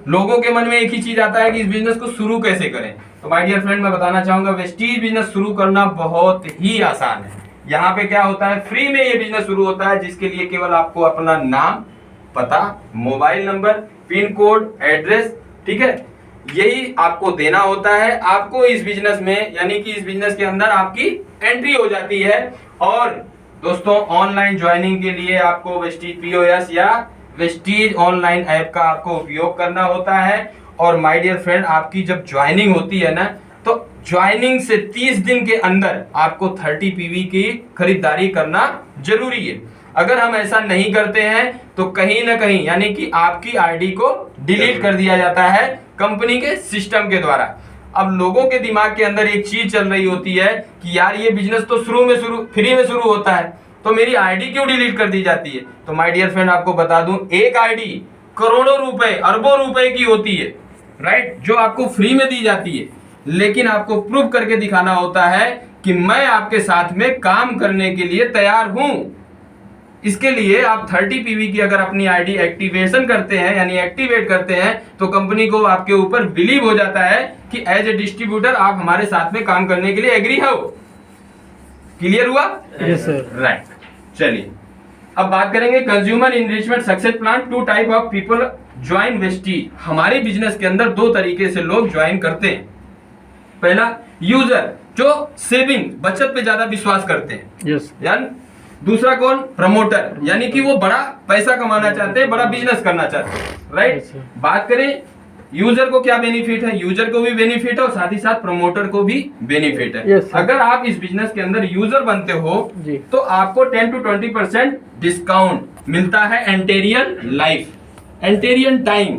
लोगों के मन में एक ही चीज आता है कि इस बिजनेस को शुरू कैसे करें। तो माय डियर फ्रेंड, मैं बताना चाहूंगा वेस्टीज बिजनेस शुरू करना बहुत ही आसान है। यहाँ पे क्या होता है, फ्री में ये बिजनेस शुरू होता है, जिसके लिए केवल आपको अपना नाम, पता, mobile number, pin code, address, ठीक है, यही आपको देना होता है। आपको इस बिजनेस में, यानी कि इस बिजनेस के अंदर आपकी एंट्री हो जाती है। और दोस्तों ऑनलाइन ज्वाइनिंग के लिए आपको वेस्टीज पीओएस या वेस्टीज ऑनलाइन ऐप का आपको उपयोग करना होता है। और माय डियर फ्रेंड, आपकी जब ज्वाइनिंग होती है ना, तो ज्वाइनिंग से 30 दिन के अंदर आपको 30 पीवी की खरीदारी करना जरूरी है। अगर हम ऐसा नहीं करते हैं तो कहीं ना कहीं, यानी कि आपकी आईडी को डिलीट कर दिया जाता है कंपनी के सिस्टम के द्वारा। अब लोगों के दिमाग के अंदर एक चीज चल रही होती है कि यार ये बिजनेस तो फ्री में शुरू होता है, तो मेरी आईडी क्यों डिलीट कर दी जाती है। तो माय डियर फ्रेंड, आपको बता दूं, एक आईडी करोड़ों रुपए, अरबों रुपए की होती है, राइट, जो आपको फ्री में दी जाती है, लेकिन आपको प्रूव करके दिखाना होता है कि मैं आपके साथ में काम करने के लिए तैयार हूं। इसके लिए आप 30 पीवी की अगर अपनी आईडी एक्टिवेशन करते हैं, यानी एक्टिवेट करते हैं, तो कंपनी को आपके ऊपर बिलीव हो जाता है कि एज ए डिस्ट्रीब्यूटर आप हमारे साथ में काम करने के लिए एग्री हो। क्लियर हुआ? Yes sir. राइट, चलिए अब बात करेंगे consumer enrichment success plan. 2 type of people join Vestige. हमारे बिजनेस के अंदर दो तरीके से लोग ज्वाइन करते हैं। पहला यूजर जो सेविंग बचत पे ज्यादा विश्वास करते हैं, यस यानी दूसरा कौन, प्रमोटर, यानी कि वो बड़ा पैसा कमाना चाहते हैं, बड़ा बिजनेस करना चाहते हैं, राइट। Yes, sir. बात करें यूजर को क्या बेनिफिट है, यूजर को भी बेनिफिट है और साथ ही साथ प्रमोटर को भी बेनिफिट है। Yes, sir. अगर आप इस बिजनेस के अंदर यूजर बनते हो जी। तो आपको 10 to 20% डिस्काउंट मिलता है एंटेरियल लाइफ, एंटेरियल टाइम,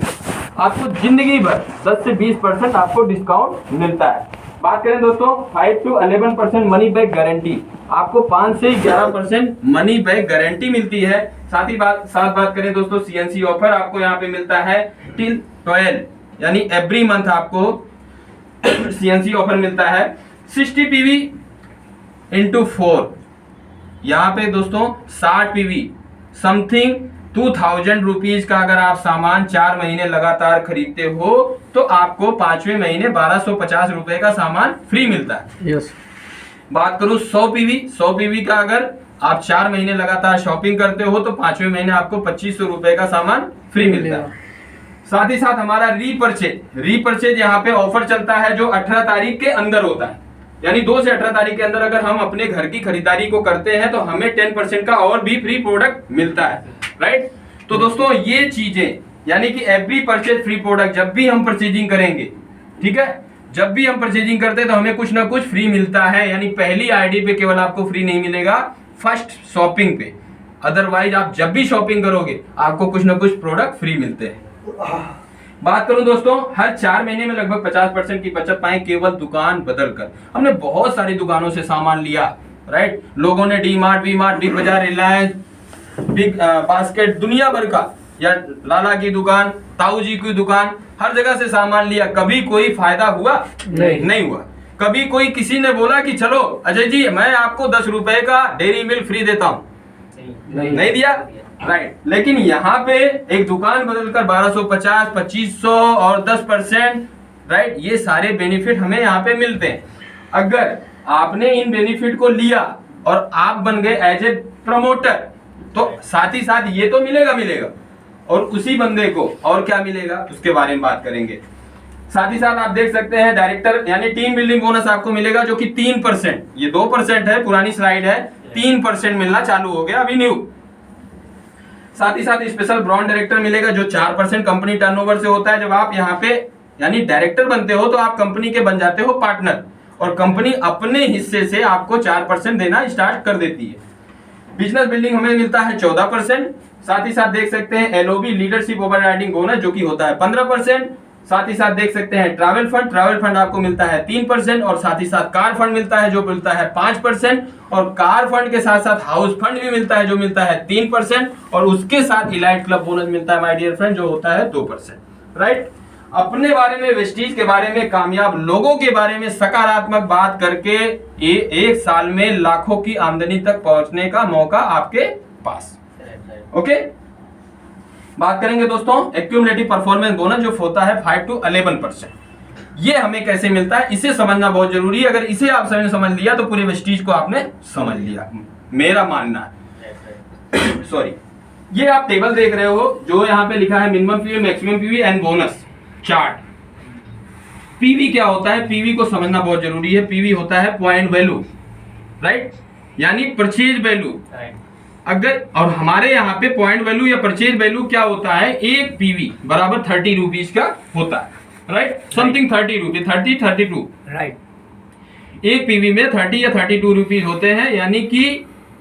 आपको जिंदगी भर 10 से 20% आपको डिस्काउंट मिलता है। बात करें दोस्तों 5 to 11% मनी बैक गारंटी, आपको 5 से 11% मनी बैक गारंटी मिलती है। साथ बात करें दोस्तों सीएनसी ऑफर आपको यहाँ पे मिलता है टिल 12, यानी एवरी मंथ आपको सीएनसी ऑफर मिलता है 60 पीवी इंटू 4। यहाँ पे दोस्तों 60 पीवी समथिंग 2000 रुपीज का अगर आप सामान 4 महीने लगातार खरीदते हो तो आपको 5वें महीने 1250 रुपए का सामान फ्री मिलता है। यस बात करूं 100 पीवी का अगर आप 4 महीने लगातार शॉपिंग करते हो तो 5वें महीने आपको 2500 रुपए का सामान फ्री मिलता है। साथ ही साथ हमारा रीपरचेज यहाँ पे ऑफर चलता है जो 18 तारीख के अंदर होता है, यानी 2 से 18 तारीख के अंदर अगर हम अपने घर की खरीदारी को करते हैं तो हमें 10% का और भी फ्री प्रोडक्ट मिलता है, राइट। तो दोस्तों ये चीजें यानी कि एवरी परचेज फ्री प्रोडक्ट, जब भी हम परचेजिंग करेंगे, ठीक है, जब भी हम परचेजिंग करते हैं तो हमें कुछ ना कुछ फ्री मिलता है। यानी पहली आईडी पे केवल आपको फ्री नहीं मिलेगा, फर्स्ट शॉपिंग पे, अदरवाइज आप जब भी शॉपिंग करोगे आपको कुछ ना कुछ प्रोडक्ट फ्री मिलते हैं। बात करूं दोस्तों हर 4 महीने में लगभग 50% की बचत पाएं केवल दुकान बदलकर। हमने बहुत सारी दुकानों से सामान लिया, राइट। लोगों ने D Mart, V Mart, Big Bazaar, Reliance, big basket, दुनिया भर का, या लाला की दुकान, ताऊ जी की दुकान, हर जगह से सामान लिया, कभी कोई फायदा हुआ नहीं हुआ। कभी कोई किसी ने बोला कि चलो अजय जी मैं आपको 10 रुपए का डेयरी मिल्क फ्री देता हूँ, नहीं दिया, राइट। लेकिन यहाँ पे एक दुकान बदलकर 1250, 2500 और 10%, राइट, ये सारे बेनिफिट हमें यहाँ पे मिलते हैं। अगर आपने इन बेनिफिट को लिया और आप बन गए एज ए प्रमोटर तो साथ ही साथ ये तो मिलेगा और उसी बंदे को और क्या मिलेगा उसके बारे में बात करेंगे। साथ ही साथ आप देख सकते हैं डायरेक्टर यानी टीम बिल्डिंग बोनस आपको मिलेगा जो कि 3%, ये 2% है, पुरानी स्लाइड है, 3% मिलना चालू हो गया अभी न्यू। साथ ही साथ स्पेशल ब्रांड डायरेक्टर मिलेगा जो 4% कंपनी टर्नओवर से होता है। जब आप यहाँ पे यानी डायरेक्टर बनते हो तो आप कंपनी के बन जाते हो पार्टनर और कंपनी अपने हिस्से से आपको 4% देना स्टार्ट कर देती है। बिजनेस बिल्डिंग हमें मिलता है 14%। साथ ही साथ देख सकते हैं LOB leadership over riding bonus जो कि होता है 15%। साथ ही साथ देख सकते हैं ट्रैवल फंड आपको मिलता है 3% और साथ ही साथ कार फंड मिलता है जो मिलता है 5% और कार फंड के साथ साथ हाउस फंड भी मिलता है जो मिलता है 3% और उसके साथ इलाइट क्लब बोनस मिलता है माय डियर फ्रेंड जो होता है 2%, राइट। अपने बारे में, वेस्टीज के बारे में, कामयाब लोगों के बारे में सकारात्मक बात करके एक साल में लाखों की आमदनी तक पहुंचने का मौका आपके पास, ओके। बात करेंगे दोस्तों एक्यूमुलेटिव परफॉर्मेंस बोनस जो होता है 5 to 11%। ये हमें कैसे मिलता है इसे समझना बहुत जरूरी है। अगर इसे आप समझ लिया तो पूरे वेस्टीज को आपने समझ लिया, मेरा मानना है। सॉरी, ये आप टेबल देख रहे हो जो यहाँ पे लिखा है minimum PV, maximum PV and bonus chart. PV क्या होता है, पीवी को समझना बहुत जरूरी है। पीवी होता है पॉइंट वैल्यू, राइट, यानी परचेज वैल्यू। अगर और हमारे यहाँ पे पॉइंट वैल्यू या परचेज वैल्यू क्या होता है, एक पीवी बराबर 30 रुपीज का होता है, राइट, समथिंग 30 रुपीज, 32, राइट। एक पीवी में 30 या 32 रुपीज होते हैं, यानी कि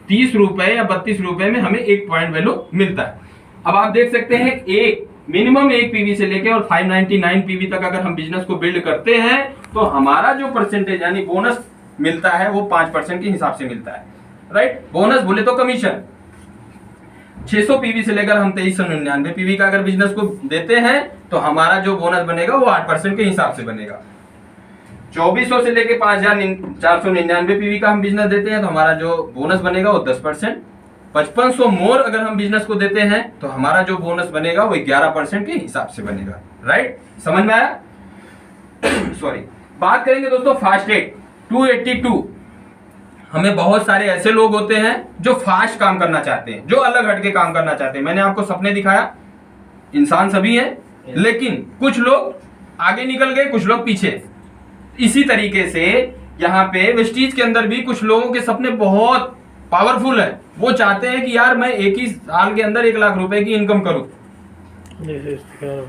30 रुपए या 32 रुपए में हमें एक पॉइंट वैल्यू मिलता है। अब आप देख सकते हैं एक मिनिमम एक पीवी से लेके और 599 पीवी तक अगर हम बिजनेस को बिल्ड करते हैं तो हमारा जो परसेंटेज यानी बोनस मिलता है वो 5% के हिसाब से मिलता है, राइट। बोनस बोले तो कमीशन 600 पीवी से लेकर हम 2399 पीवी का अगर बिजनेस को देते हैं तो हमारा जो बोनस बनेगा वो 8% के हिसाब से बनेगा। 2400 से लेकर 5499 पीवी का हम बिजनेस देते हैं तो हमारा जो बोनस बनेगा वो 10%। 5500 मोर अगर हम बिजनेस को देते हैं तो हमारा जो बोनस बनेगा वो 11% के हिसाब से बनेगा, राइट। समझ में आया? सॉरी। बात करेंगे दोस्तों फास्ट ट्रैक 282। हमें बहुत सारे ऐसे लोग होते हैं जो फास्ट काम करना चाहते हैं, जो अलग हटके काम करना चाहते हैं। मैंने आपको सपने दिखाया, इंसान सभी हैं, लेकिन कुछ लोग आगे निकल गए, कुछ लोग पीछे। इसी तरीके से यहाँ पे वेस्टीज के अंदर भी कुछ लोगों के सपने बहुत पावरफुल है। वो चाहते हैं कि यार मैं एक ही साल के अंदर 1 लाख रुपए की इनकम करूं,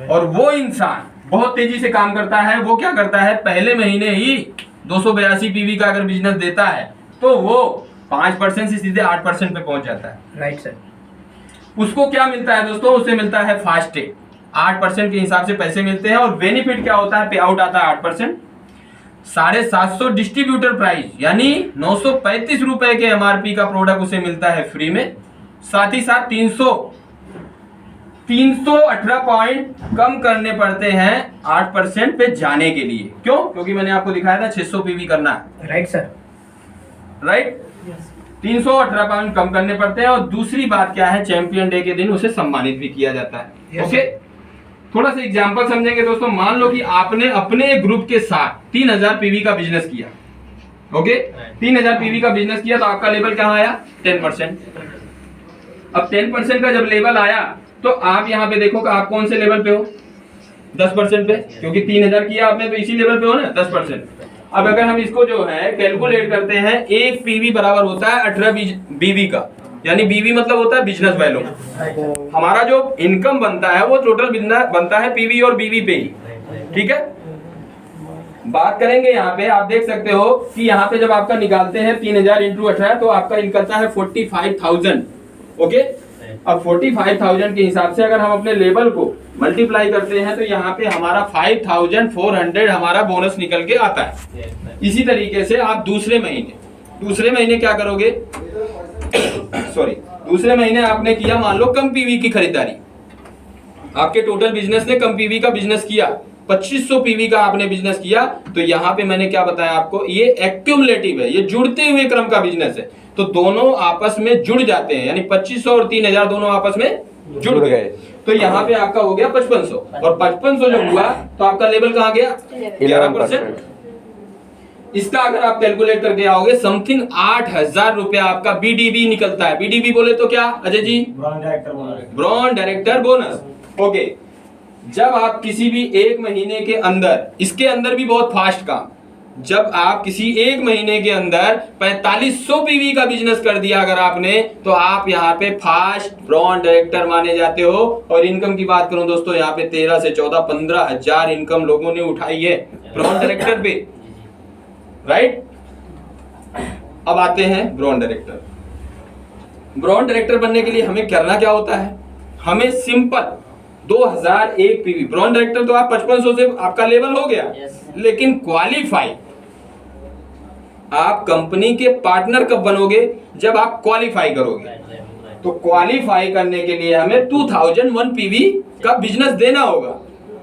और वो इंसान बहुत तेजी से काम करता है। वो क्या करता है, पहले महीने ही 282 पीवी का अगर बिजनेस देता है तो वो 5% से सीधे 8% पे पहुंच जाता है। Right sir. उसको क्या मिलता है दोस्तों, उसे मिलता है फास्ट टैग। 8% के हिसाब से पैसे मिलते हैं, और बेनिफिट क्या होता है, पे आउट आता है 8%। 750 डिस्ट्रीब्यूटर प्राइस यानी 935 रुपए के एमआरपी का प्रोडक्ट उसे मिलता है फ्री में। साथ ही साथ 318 पॉइंट कम करने पड़ते हैं 8% पे जाने के लिए। क्यों? क्योंकि मैंने आपको दिखाया था 600 पीवी करना है। Right sir. राइट, 318 पॉइंट कम करने पड़ते हैं। और दूसरी बात क्या है, चैंपियन डे के दिन उसे सम्मानित भी किया जाता है। ओके, थोड़ा सा एग्जांपल समझेंगे दोस्तों। मान लो कि आपने अपने ग्रुप के साथ 3000 पीवी का बिजनेस किया। ओके, 3000 पीवी का बिजनेस किया तो आपका लेवल कहाँ आया, 10%। अब 10% का जब लेवल आया तो आप यहाँ पे देखो कि आप कौन से लेवल पे हो, 10% पे, क्योंकि 3000 किया आपने तो इसी लेवल पे हो ना, 10%। अब अगर हम इसको जो है कैलकुलेट करते हैं, एक पीवी बराबर होता है 18 बीवी का, यानी बीवी मतलब होता है बिजनेस वैल्यू। हमारा जो इनकम बनता है वो टोटल बनता है पीवी और बीवी पे ही। ठीक है, बात करेंगे यहाँ पे। आप देख सकते हो कि यहाँ पे जब आपका निकालते हैं 3000 इंटू 18 तो आपका निकलता है 45,000। ओके, अब 45,000 के हिसाब से अगर हम अपने लेवल को मल्टीप्लाई करते हैं तो यहाँ पे हमारा 5,400 हमारा बोनस निकल के आता है। इसी तरीके से आप दूसरे महीने क्या करोगे सॉरी, दूसरे महीने आपने किया मान लो कम पीवी की खरीदारी। आपके टोटल बिजनेस ने कम पीवी का बिजनेस किया, 2500 पीवी का आपने बिजनेस किया। तो यहाँ पे मैंने क्या बताया आपको, ये एक्यूमुलेटिव है, ये जुड़ते हुए क्रम का बिजनेस है। तो दोनों आपस में जुड़ जाते हैं, यानी 2500 और 3000 दोनों आपस में जुड़ गए। तो यहाँ पे आपका हो गया 5500, और 5500 जो हुआ तो आपका लेवल कहाँ गया, 11%। इसका अगर आप कैलकुलेट करके आओगे समथिंग 8,000 रुपया आपका बीडीबी निकलता है। बीडीबी बोले तो क्या Ajay ji, brand director bonus. Okay, जब आप किसी भी एक महीने के अंदर, इसके अंदर भी बहुत फास्ट काम, जब आप किसी एक महीने के अंदर 4500 पीवी का बिजनेस कर दिया अगर आपने, तो आप यहाँ पे फास्ट ब्रॉन्ड डायरेक्टर माने जाते हो। और इनकम की बात करूं दोस्तों, यहाँ पे 13 से 14 15,000 इनकम लोगों ने उठाई है ब्रॉन्ड डायरेक्टर पे। राइट, अब आते हैं ब्रॉन्ड डायरेक्टर। ब्रॉन्ड डायरेक्टर बनने के लिए हमें करना क्या होता है, हमें सिंपल 2001 पीवी, ब्रॉन्ड डायरेक्टर तो आप 5500 से आपका लेवल हो गया। लेकिन क्वालिफाई आप कंपनी के पार्टनर कब बनोगे, जब आप क्वालिफाई करोगे। तो क्वालिफाई करने के लिए हमें 2001 पीवी का बिजनेस देना होगा।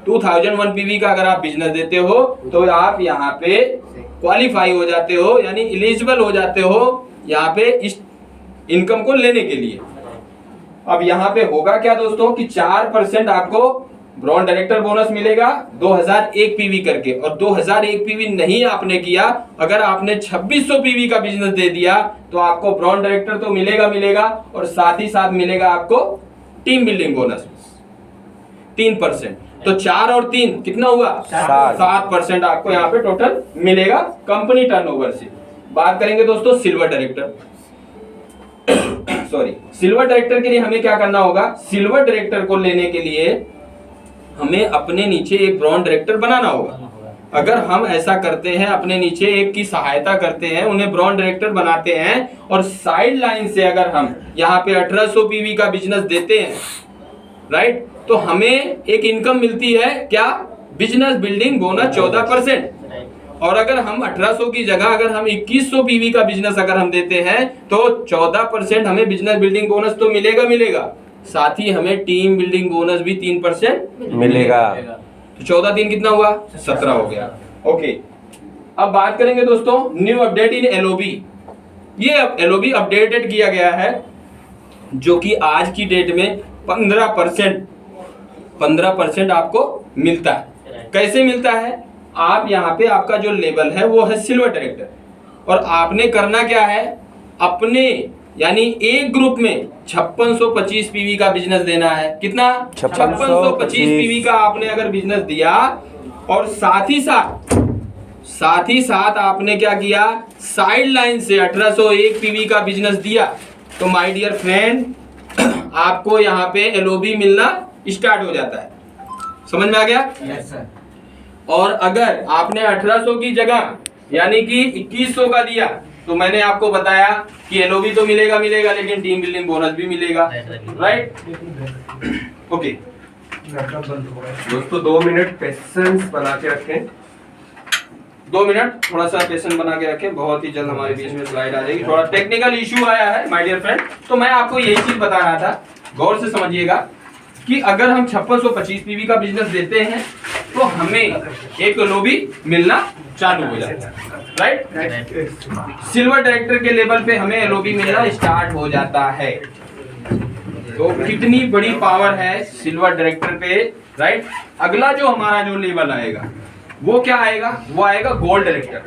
2001 पीवी का अगर आप बिजनेस देते हो तो आप यहाँ पे क्वालिफाई हो जाते हो, यानी एलिजिबल हो जाते हो यहाँ पे इस इनकम को लेने के लिए। अब यहाँ पे होगा क्या दोस्तों कि 4% आपको ब्रॉन्ड डायरेक्टर बोनस मिलेगा 2001 पीवी करके। और 2001 पीवी नहीं आपने किया, अगर आपने 2600 पीवी का बिजनेस दे दिया तो आपको ब्रॉन्ड डायरेक्टर तो मिलेगा, और साथ ही साथ मिलेगा आपको टीम बिल्डिंग बोनस 3%। तो 4 और 3 कितना हुआ, 7% आपको यहाँ पे टोटल मिलेगा कंपनी टर्नओवर से। बात करेंगे दोस्तों silver director. Sorry, silver director के लिए हमें क्या करना होगा, सिल्वर डायरेक्टर को लेने के लिए हमें अपने नीचे एक ब्रॉन्ड डायरेक्टर बनाना होगा। अगर हम ऐसा करते हैं, अपने नीचे एक की सहायता करते हैं, उन्हें ब्रॉन्ड डायरेक्टर बनाते हैं, और साइड लाइन से अगर हम यहाँ पे 1800 पीवी का बिजनेस देते हैं, राइट, तो हमें एक इनकम मिलती है क्या, बिजनेस बिल्डिंग बोनस 14%। और अगर हम 1800 की जगह अगर हम 2100 पीवी का बिजनेस अगर हम देते हैं तो 14% हमें बिजनेस बिल्डिंग बोनस तो मिलेगा, साथ ही हमें टीम बिल्डिंग बोनस भी 3% मिलेगा। तो 14 3 कितना हुआ, 17 हो गया। ओके, अब बात करेंगे दोस्तों न्यू अपडेट इन एलओबी। ये एलओबी अपडेटेड किया गया है, जो कि आज की डेट में 15% आपको मिलता है। कैसे मिलता है, आप यहाँ पे आपका जो लेवल है वो है सिल्वर डायरेक्टर, और आपने करना क्या है, अपने यानी एक ग्रुप में 5625 पीवी का बिजनेस देना है। कितना? 5625 पीवी का आपने अगर बिजनेस दिया और साथ ही साथ आपने क्या किया, साइड लाइन से 1801 पीवी का बिजनेस दिया, तो माय डियर फ्रेंड आपको यहाँ पे एलओबी मिलना स्टार्ट हो जाता है। समझ में आ गया? Yes sir. और अगर आपने 1800 की जगह यानी कि 2100 का दिया, तो मैंने आपको बताया कि एलओबी तो मिलेगा लेकिन टीम बिल्डिंग बोनस भी मिलेगा, राइट? ओके दोस्तों 2 मिनट पेशेंस बना के रखें। 2 मिनट थोड़ा सा पेशेंस बना के रखें, बहुत ही जल्द हमारे बीच में स्लाइड आ जाएगी। थोड़ा टेक्निकल इश्यू आया है माय डियर फ्रेंड, तो मैं आपको यही चीज बता रहा था, गौर से समझिएगा कि अगर हम 5625 पीवी का बिजनेस देते हैं तो हमें एक एलओबी मिलना चालू हो जाता है, राइट? सिल्वर डायरेक्टर के लेवल पे हमें एलओबी मिलना स्टार्ट हो जाता है। तो कितनी बड़ी पावर है सिल्वर डायरेक्टर पे, राइट? अगला जो हमारा जो लेवल आएगा वो क्या आएगा? वो आएगा गोल्ड डायरेक्टर।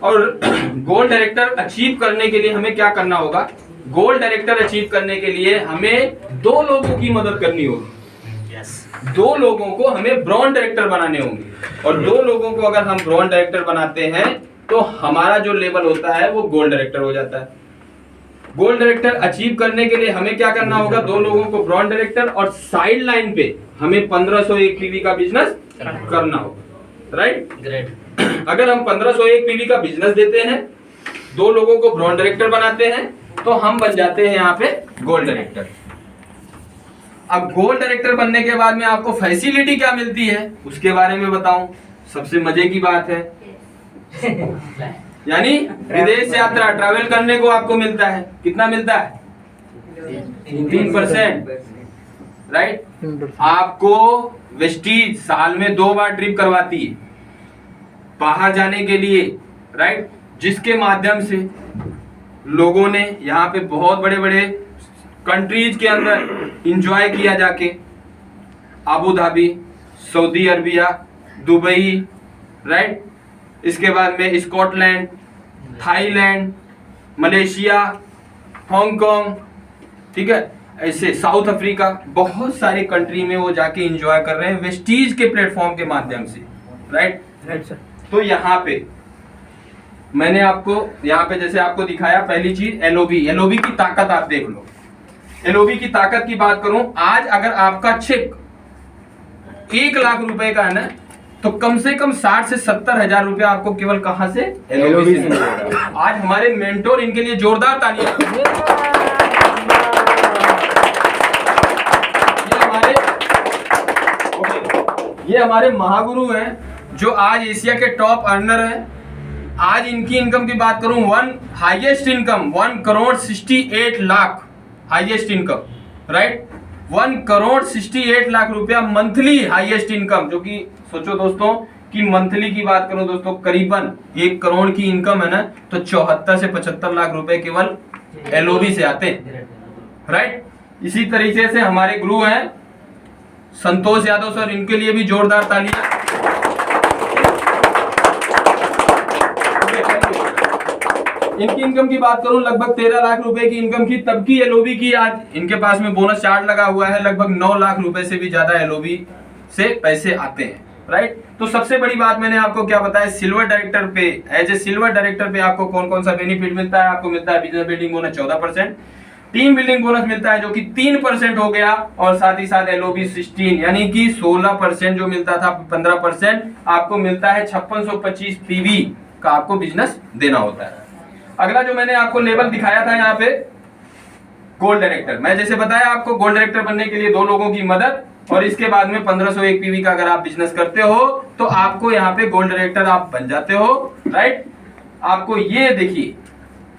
और गोल्ड डायरेक्टर अचीव करने के लिए हमें क्या करना होगा? गोल्ड डायरेक्टर अचीव करने के लिए हमें 2 लोगों की मदद करनी होगी। 2 लोगों को हमें ब्रॉन्ज डायरेक्टर बनाने होंगे, और 2 लोगों को अगर हम ब्रॉन्ज डायरेक्टर बनाते हैं तो हमारा जो लेवल होता है वो गोल्ड डायरेक्टर हो जाता है। गोल्ड डायरेक्टर अचीव करने के लिए हमें क्या करना होगा? 2 लोगों को ब्रॉन्ज डायरेक्टर, और साइड लाइन पे हमें 1501 पीवी का बिजनेस करना होगा, राइट? ग्रेट। अगर हम 1501 पीवी का बिजनेस देते हैं, 2 लोगों को ब्रॉन्ज डायरेक्टर बनाते हैं, तो हम बन जाते हैं यहाँ पे गोल्ड डायरेक्टर। अब गोल्ड डायरेक्टर बनने के बाद में आपको फैसिलिटी क्या मिलती है उसके बारे में बताऊं। सबसे मजे की बात है, यानी विदेश यात्रा ट्रैवल करने को आपको मिलता है। कितना मिलता है? 3%, राइट? आपको वेस्टीज साल में 2 बार ट्रिप करवाती है बाहर जाने के लिए, राइट? जिसके माध्यम से लोगों ने यहाँ पे बहुत बड़े बड़े कंट्रीज के अंदर इंजॉय किया जाके, Abu Dhabi, Saudi Arabia, Dubai, right? इसके बाद में स्कॉटलैंड, थाईलैंड, मलेशिया, हांगकांग, ठीक है, ऐसे साउथ अफ्रीका, बहुत सारी कंट्री में वो जाके एंजॉय कर रहे हैं वेस्टीज के प्लेटफॉर्म के माध्यम से, राइट? सर। तो यहाँ पे मैंने आपको यहाँ पे जैसे आपको दिखाया, पहली चीज एलओबी की ताकत आप देख लो। एलओबी की ताकत की बात करूं, आज अगर आपका चेक 1 लाख रुपए का है ना, तो कम से कम 60 से 70 हजार रुपया आपको केवल कहां से? एलओबी से मिलेगा। आज हमारे मेंटोर, इनके लिए जोरदार तालियां। ये हमारे महागुरु हैं जो आज एशिया के टॉप अर्नर हैं। आज इनकी इनकम की बात करूं, 1 crore 68 lakh highest income, right? 1 crore 68 lakh रुपया मंथली हाईएस्ट इनकम, जो कि सोचो दोस्तों कि मंथली की बात करूं दोस्तों, करीबन 1 करोड़ की इनकम है ना, तो 74 से 75 लाख रुपए केवल एलओबी से आते हैं, राइट? इसी तरीके से हमारे गुरु हैं संतोष यादव सर, इनके लिए भी जोरदार तालियां। इनकी इनकम की बात करूं, लगभग 13 लाख रुपए की इनकम की, तब की एलओबी की। आज इनके पास में बोनस चार्ट लगा हुआ है, लगभग 9 लाख रुपए से भी ज्यादा एलओबी से पैसे आते हैं, राइट? तो सबसे बड़ी बात मैंने आपको क्या बताया, सिल्वर डायरेक्टर पे, एज ए सिल्वर डायरेक्टर पे आपको कौन कौन सा बेनिफिट मिलता है? आपको मिलता है business building bonus 14%, team building bonus मिलता है जो कि 3% हो गया, और साथ ही साथ एलओबी 16 यानी कि 16% जो मिलता था, 15% आपको मिलता है। 5625 पीवी का आपको बिजनेस देना होता है। अगला जो मैंने आपको लेवल दिखाया था यहाँ पे, गोल्ड डायरेक्टर। मैं जैसे बताया आपको, गोल्ड डायरेक्टर बनने के लिए 2 लोगों की मदद, और इसके बाद में 1501 पीवी का अगर आप बिजनेस करते हो तो आपको यहाँ पे गोल्ड डायरेक्टर आप बन जाते हो, राइट? आपको ये देखिए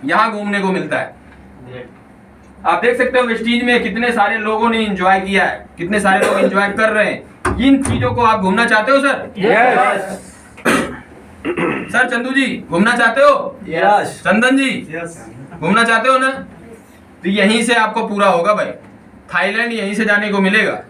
यहाँ घूमने को मिलता है। आप देख सकते हो वेस्टीज में कितने सारे लोगों ने एंजॉय किया है, कितने सारे लोग एंजॉय कर रहे हैं। इन चीजों को आप घूमना चाहते हो सर? यस सर चंदू जी घूमना चाहते हो? यस। चंदन जी यस। घूमना चाहते हो ना? तो यहीं से आपको पूरा होगा भाई। थाईलैंड यहीं से जाने को मिलेगा।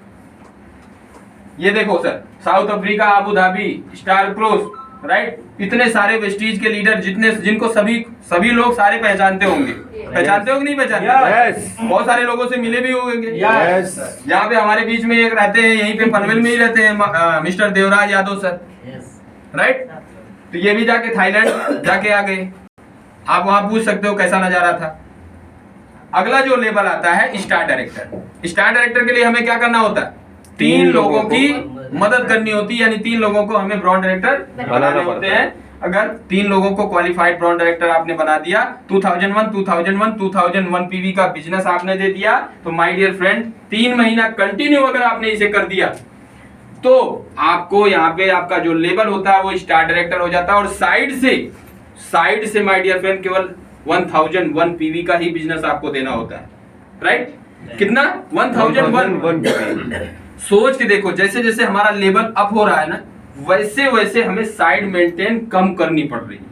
ये देखो sir, south Africa, Abu Dhabi, star cruise, right. इतने सारे वेस्टीज के लीडर जिनको सभी लोग सारे पहचानते होंगे, पहचानते हो कि नहीं पहचानते? बहुत सारे लोगों से मिले भी होंगे। यहाँ पे हमारे बीच में एक रहते हैं, यहीं पे पनवेल में ही रहते हैं, mister Devraj Yadav sir, right. तो ये भी जाके थाईलैंड जाके आ गए। आप वहां पूछ सकते हो कैसा नजारा था। अगला जो लेवल आता है स्टार डायरेक्टर। स्टार डायरेक्टर के लिए हमें क्या करना होता है? 3 लोगों की मदद करनी होती है, यानी 3 लोगों को हमें ब्रांड डायरेक्टर बनाने होते हैं। अगर 3 लोगों को क्वालिफाइड ब्रांड डायरेक्टर आपने बना दिया, 2001 पीवी का बिजनेस आपने दे दिया, तो माय डियर फ्रेंड 3 महीना कंटिन्यू अगर आपने इसे कर दिया तो आपको यहाँ पे आपका जो लेवल होता है वो स्टार डायरेक्टर हो जाता है। और साइड से माय डियर फ्रेंड केवल 1001 पीवी का ही बिजनेस आपको देना होता है, राइट। कितना? 1001। सोच के देखो, जैसे जैसे हमारा लेवल अप हो रहा है ना, वैसे वैसे हमें साइड मेंटेन कम करनी पड़ रही है,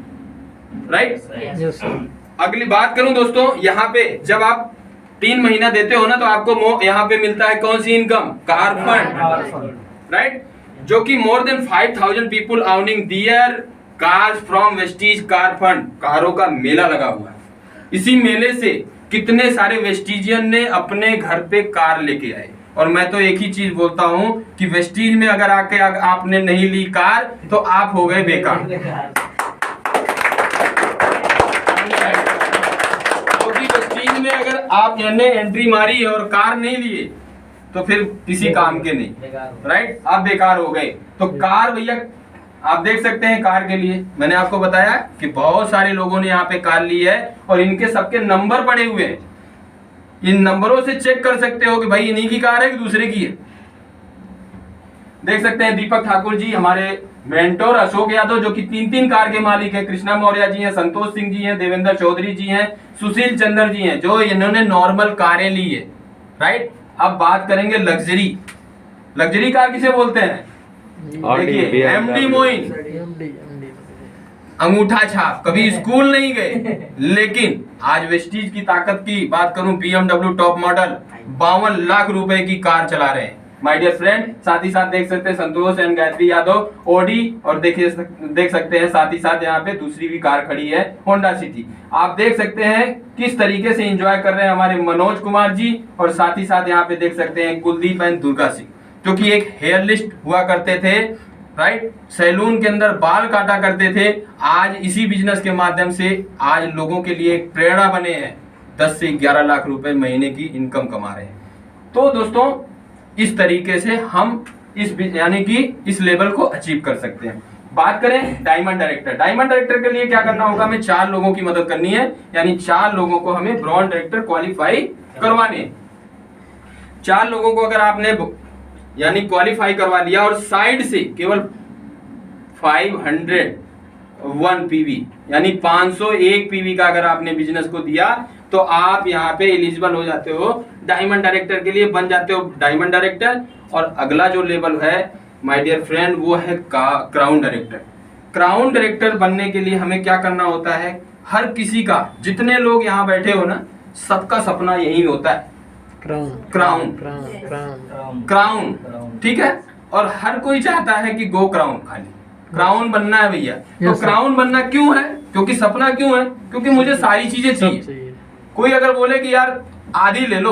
राइट। अगली बात करूं दोस्तों, यहाँ पे जब आप 3 महीना देते हो ना तो आपको यहाँ पे मिलता है कौन सी इनकम? कार फंड, राइट, जो कि more than 5000 people earning their cars from Vestige car fund. कारों का मेला लगा हुआ है। इसी मेले से कितने सारे वेस्टीजियन ने अपने घर पे कार लेके आए। और मैं तो एक ही चीज बोलता हूं कि वेस्टीज में अगर आके आपने नहीं ली कार तो आप हो गए बेकार। क्योंकि वेस्टीज में अगर आपने एंट्री मारी और कार नहीं लिए तो फिर किसी काम के नहीं, राइट, आप बेकार हो गए। तो कार भैया आप देख सकते हैं, कार के लिए मैंने आपको बताया कि बहुत सारे लोगों ने यहाँ पे कार ली है और इनके सबके नंबर पड़े हुए हैं। इन नंबरों से चेक कर सकते हो कि भाई इन्हीं की कार है कि दूसरे की है। देख सकते हैं दीपक ठाकुर जी हमारे मेंटोर, अशोक यादव जो कि 3 कार के मालिक है, कृष्णा मौर्य जी हैं, संतोष सिंह जी हैं, देवेंद्र चौधरी जी हैं, सुशील चंद्र जी हैं, जो इन्होंने नॉर्मल कारें ली है, राइट। अब बात करेंगे लग्जरी कार किसे बोलते हैं? देखिए एमडी मोइन, अंगूठा छाप, कभी स्कूल नहीं गए, लेकिन आज वेस्टीज की ताकत की बात करूं, BMW टॉप मॉडल 52 लाख रुपए की कार चला रहे हैं माय डियर फ्रेंड। साथ ही साथ देख सकते हैं संतोष एंड गायत्री यादव ओडी, और देख सकते हैं साथ ही साथ यहाँ पे दूसरी भी कार खड़ी है होंडा सिटी। आप देख सकते हैं किस तरीके से एंजॉय कर रहे हैं हमारे मनोज कुमार जी, और साथ ही साथ यहाँ पे देख सकते हैं कुलदीप एंड दुर्गा सिंह, जो कि एक हेयर लिस्ट हुआ करते थे, राइट, सैलून के अंदर बाल काटा करते थे। आज इसी बिजनेस के माध्यम से आज लोगों के लिए एक प्रेरणा बने हैं, 10 से 11 लाख रुपए महीने की इनकम कमा रहे हैं। तो दोस्तों इस तरीके से हम यानी कि इस लेवल को अचीव कर सकते हैं। बात करें डायमंड डायरेक्टर के लिए क्या करना होगा? हमें 4 लोगों की मदद करनी है, यानी 4 लोगों को हमें ब्रॉन्ज डायरेक्टर क्वालिफाई करवाने। 4 लोगों को अगर आपने यानी क्वालिफाई करवा लिया और साइड से केवल 501 पीवी यानी 501 पीवी का अगर आपने बिजनेस को दिया तो आप यहाँ पे एलिजिबल हो जाते हो डायमंड डायरेक्टर के लिए, बन जाते हो डायमंड डायरेक्टर। और अगला जो लेवल है माय डियर फ्रेंड वो है क्राउन डायरेक्टर। क्राउन डायरेक्टर बनने के लिए हमें क्या करना होता है? हर किसी का, जितने लोग यहाँ बैठे हो ना, सबका सपना यही होता है, क्राउन, ठीक है। और हर कोई चाहता है कि गो क्राउन, खाली क्राउन बनना है भैया। तो क्राउन बनना क्यों है? क्योंकि सपना क्यों है? क्योंकि मुझे सारी चीजें चाहिए। कोई अगर बोले कि यार आधी ले लो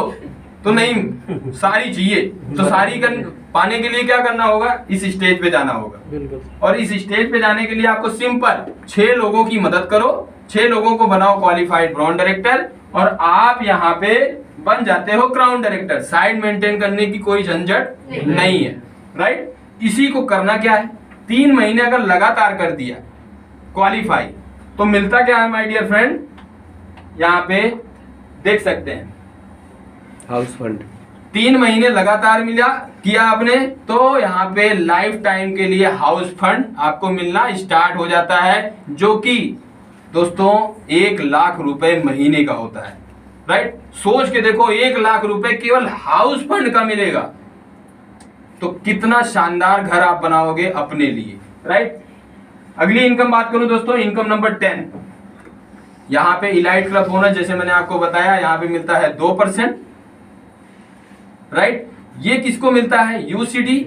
तो नहीं, सारी चाहिए। तो सारी पाने के लिए क्या करना होगा? इस स्टेज पे जाना होगा। और इस स्टेज पे जाने के लिए आपको सिंपल 6 लोगों की मदद करो, 6 लोगों को बनाओ क्वालिफाइड ब्रॉन्ज डायरेक्टर, और आप यहाँ पे बन जाते हो क्राउन डायरेक्टर। साइड मेंटेन करने की कोई झंझट नहीं है, राइट। इसी को करना क्या है? 3 महीने अगर लगातार कर दिया क्वालिफाई तो मिलता क्या है माय डियर फ्रेंड? यहाँ पे देख सकते हैं हाउस फंड। 3 महीने लगातार मिला किया आपने तो यहाँ पे लाइफ टाइम के लिए हाउस फंड आपको मिलना स्टार्ट हो जाता है, जो कि दोस्तों 1 लाख रुपए महीने का होता है, राइट। सोच के देखो 1 लाख रुपए केवल हाउस फंड का मिलेगा, तो कितना शानदार घर आप बनाओगे अपने लिए, राइट। अगली इनकम बात करूं दोस्तों, इनकम नंबर 10। यहाँ पे इलाइट क्लब बोनस, जैसे मैंने आपको बताया, यहाँ पे मिलता है 2%, राइट। ये किसको मिलता है? UCD,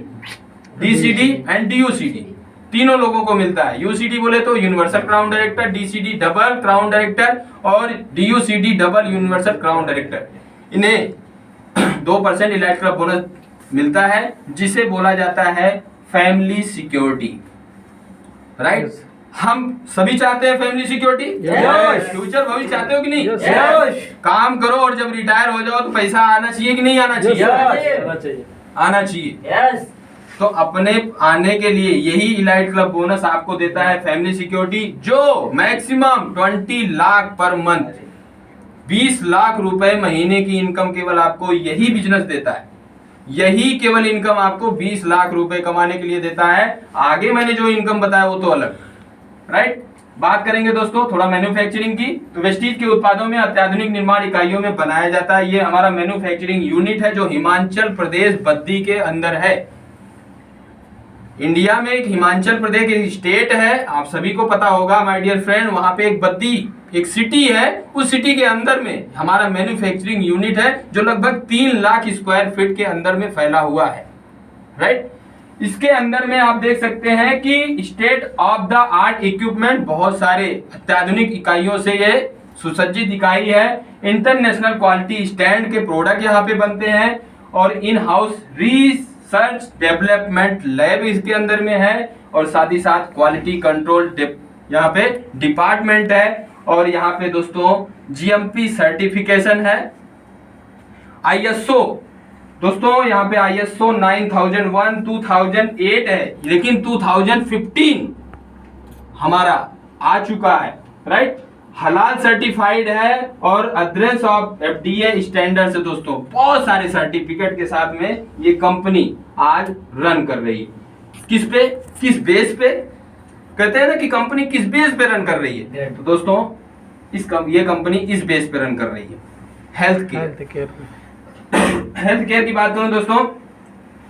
DCD and DUCD. तीनों लोगों को मिलता है। यूसीडी बोले तो universal crown director, DCD double crown director और DUCD double universal crown director, इन्हें 2% इलाइट क्लब बोनस मिलता है, जिसे बोला जाता है फैमिली सिक्योरिटी। राइट, हम सभी चाहते हैं फैमिली सिक्योरिटी, फ्यूचर भविष्य चाहते हो कि नहीं? काम करो और जब रिटायर हो जाओ तो पैसा आना चाहिए कि नहीं आना चाहिए? आना चाहिए। तो अपने आने के लिए यही इलाइट क्लब बोनस आपको देता है फैमिली सिक्योरिटी, जो maximum 20 lakh per month, 20 lakh रुपए महीने की इनकम केवल आपको यही बिजनेस देता है। यही केवल इनकम आपको 20 लाख रुपए कमाने के लिए देता है। आगे मैंने जो इनकम बताया वो तो अलग। राइट, बात करेंगे दोस्तों थोड़ा मैन्युफैक्चरिंग की। तो वेस्टीज के उत्पादों में अत्याधुनिक निर्माण इकाइयों में बनाया जाता है। ये हमारा मैन्युफैक्चरिंग यूनिट है जो हिमाचल प्रदेश बद्दी के अंदर है। इंडिया में एक हिमाचल प्रदेश एक स्टेट है, आप सभी को पता होगा माय डियर फ्रेंड। वहां पे एक बद्दी एक सिटी है, उस सिटी के अंदर में हमारा मैन्युफैक्चरिंग यूनिट है जो लगभग 3 लाख स्क्वायर फीट के अंदर में फैला हुआ है। राइट, इसके अंदर में आप देख सकते हैं कि state of the art equipment, बहुत सारे अत्याधुनिक इकाइयों से ये सुसज्जित इकाई है। इंटरनेशनल क्वालिटी स्टैंड के प्रोडक्ट यहाँ पे बनते हैं और in house research development lab इसके अंदर में है और साथ ही साथ क्वालिटी कंट्रोल यहाँ पे डिपार्टमेंट है। और यहाँ पे दोस्तों जीएमपी सर्टिफिकेशन है। आईएसओ दोस्तों यहाँ पे आईएसओ 9001 2008 है, लेकिन 2015 हमारा आ चुका है। राइट, हलाल सर्टिफाइड है और अड्रेस ऑफ एफडीए स्टैंडर्ड से दोस्तों बहुत सारे सर्टिफिकेट के साथ में ये कंपनी आज रन कर रही है। किस पे, किस बेस पे कहते हैं ना कि कंपनी किस बेस पे रन कर रही है? तो दोस्तों ये कंपनी इस बेस पे रन कर रही है, हेल्थ केयर। हेल्थ केयर की बात करूं दोस्तों,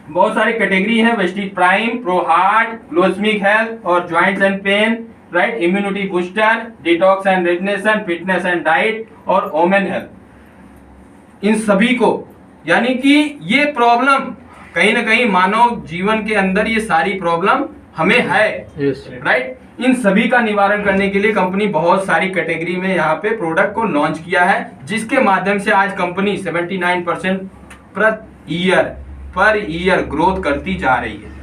बहुत सारी कैटेगरी है। वेस्टीज प्राइम, प्रो हार्ट, ग्लोस्मिक हेल्थ और joints and pain, right, immunity booster, detox and rejuvenation, fitness and diet और ओमेन हेल्थ। इन सभी को यानी कि ये प्रॉब्लम कहीं ना कहीं मानव जीवन के अंदर ये सारी प्रॉब्लम हमें है। राइट, इन सभी का निवारण करने के लिए कंपनी बहुत सारी कैटेगरी में यहाँ पे प्रोडक्ट को लॉन्च किया है, जिसके माध्यम से आज कंपनी 79% पर ईयर ग्रोथ करती जा रही है।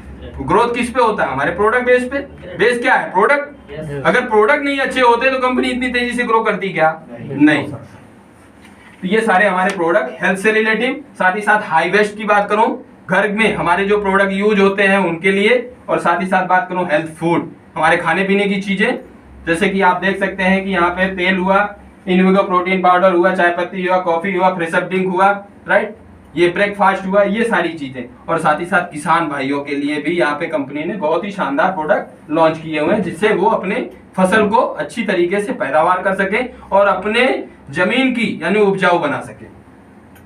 ग्रोथ किस पे होता है? हमारे प्रोडक्ट बेस पे। बेस क्या है? प्रोडक्ट। अगर प्रोडक्ट नहीं अच्छे होते तो कंपनी इतनी तेजी से ग्रो करती क्या? नहीं। तो ये सारे हमारे प्रोडक्ट हेल्थ से रिलेटिव। साथ ही साथ हाई वेस्ट की बात करूं, घर में हमारे जो प्रोडक्ट यूज होते हैं उनके लिए, और साथ ही साथ बात करूं हेल्थ फूड, हमारे खाने पीने की चीजें, जैसे कि आप देख सकते हैं कि यहाँ पे तेल हुआ, इनविगो प्रोटीन पाउडर हुआ, चाय पत्ती हुआ, कॉफी हुआ, फ्रेश अप ड्रिंक हुआ, राइट, ये ब्रेकफास्ट हुआ, ये सारी चीजें। और साथ ही साथ किसान भाइयों के लिए भी यहाँ पे कंपनी ने बहुत ही शानदार प्रोडक्ट लॉन्च किए हुए हैं, जिससे वो अपने फसल को अच्छी तरीके से पैदावार कर सके और अपने जमीन की यानी उपजाऊ बना सके।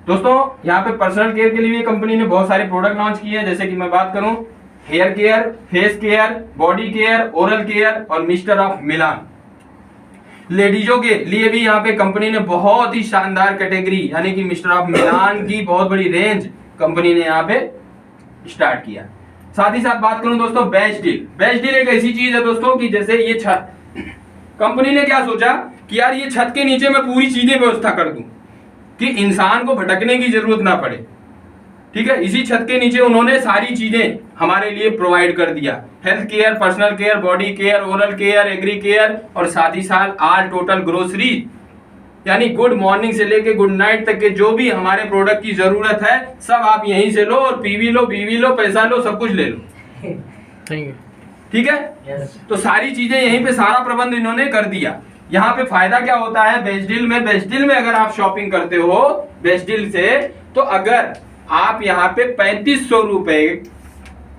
दोस्तों यहाँ पे पर्सनल केयर के लिए कंपनी ने बहुत सारे प्रोडक्ट लॉन्च किए हैं, जैसे कि मैं बात करूं hair care, face care, body care, oral care और मिस्टर ऑफ मिलान। लेडीजों के लिए भी यहाँ पे कंपनी ने बहुत ही शानदार कैटेगरी यानी कि मिस्टर ऑफ मिलान की बहुत बड़ी रेंज कंपनी ने यहाँ पे स्टार्ट किया। साथ ही साथ बात करूं दोस्तों बेस्ट डील। बेस्ट डील एक ऐसी चीज है दोस्तों कि जैसे ये छत, कंपनी ने क्या सोचा कि यार ये छत के नीचे मैं पूरी चीजें व्यवस्था कर दूं कि इंसान को भटकने की जरूरत ना पड़े। ठीक है, इसी छत के नीचे उन्होंने सारी चीजें हमारे लिए प्रोवाइड कर दिया। Health care, personal care, body care, oral care, agri care और साथ ही साथ ऑल टोटल ग्रोसरी यानी गुड मॉर्निंग से लेके गुड नाइट तक के जो भी हमारे प्रोडक्ट की जरूरत है सब आप यहीं से लो और पीवी लो, बीवी लो, पैसा लो, सब कुछ ले लो। ठीक है, तो सारी चीजें यहीं पे सारा प्रबंध इन्होंने कर दिया। यहाँ पे फायदा क्या होता है बेस्ट डील में? बेस्ट डील में अगर आप शॉपिंग करते हो बेस्ट डील से, तो अगर आप यहाँ पे 3500 रुपए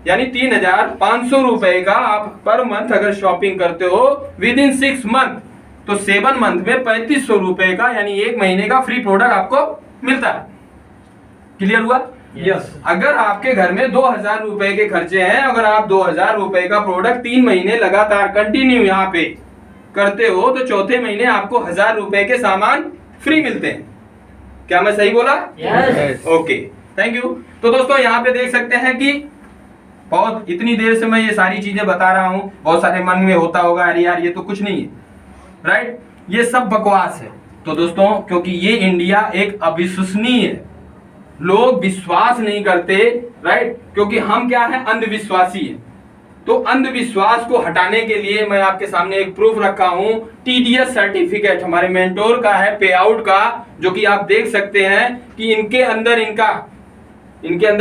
यानी 3500 रुपए का आप पर मंथ अगर शॉपिंग करते हो विद इन 6 मंथ, तो 7 मंथ में 3500 रुपए का यानी 1 महीने का फ्री प्रोडक्ट आपको मिलता है। क्लियर हुआ? यस। अगर आपके घर में 2000 रुपए के खर्चे हैं, अगर आप 2000 रुपए का प्रोडक्ट 3 महीने लगातार कंटिन्यू यहाँ पे करते हो, तो चौथे महीने आपको 1000 रुपए के सामान फ्री मिलते हैं। क्या मैं सही बोला? यस। Okay, thank you. तो दोस्तों यहाँ पे देख सकते हैं कि बहुत इतनी देर से मैं ये सारी चीजें बता रहा हूँ, बहुत सारे मन में होता होगा अरे यार ये तो कुछ नहीं है, राइट, ये सब बकवास है। तो दोस्तों क्योंकि ये इंडिया एक अविश्वसनीय है, लोग विश्वास नहीं करते, राइट, क्योंकि हम क्या है, अंधविश्वासी है। तो अंधविश्वास को हटाने के लिए मैं आपके सामने एक प्रूफ रखा हूं, टीडीएस सर्टिफिकेट हमारे मेंटोर का है, पे आउट का, जो कि आप देख सकते हैं कि इनके अंदर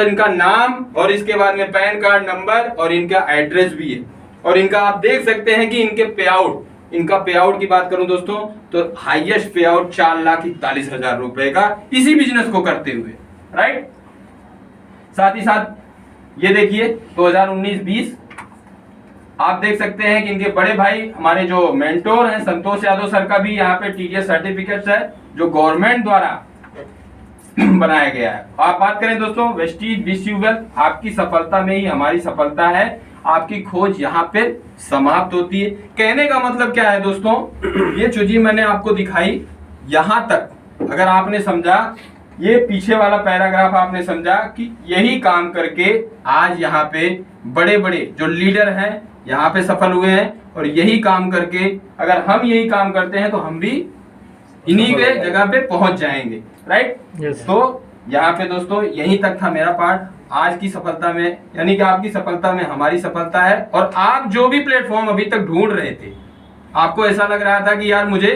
इनका नाम और इसके बाद में पैन कार्ड नंबर और इनका एड्रेस भी है। और इनका आप देख सकते हैं कि इनके पे आउट की बात करूं दोस्तों तो हाईएस्ट पे आउट 4,41,000 रुपए का इसी बिजनेस को करते हुए, राइट। साथ ही साथ ये देखिए 2019-20 आप देख सकते हैं कि इनके बड़े भाई हमारे जो मेंटोर हैं संतोष यादव सर का भी यहाँ पे टीडीएस सर्टिफिकेट है जो गवर्नमेंट द्वारा बनाया गया है। आप बात करें दोस्तों वेस्टीज विश्ववेल, आपकी सफलता में ही हमारी सफलता है, आपकी खोज यहाँ पे समाप्त होती है। कहने का मतलब क्या है दोस्तों, ये चीजें मैंने आपको दिखाई, यहाँ तक अगर आपने समझा, ये पीछे वाला पैराग्राफ आपने समझा कि यही काम करके आज यहाँ पे बड़े बड़े जो लीडर हैं यहाँ पे सफल हुए हैं, और यही काम करके अगर हम यही काम करते हैं तो हम भी इन्हीं के जगह पे पहुंच जाएंगे, राइट। तो यहाँ पे दोस्तों यहीं तक था मेरा पार्ट आज की सफलता में, यानी कि आपकी सफलता में हमारी सफलता है। और आप जो भी प्लेटफॉर्म अभी तक ढूंढ रहे थे, आपको ऐसा लग रहा था कि यार मुझे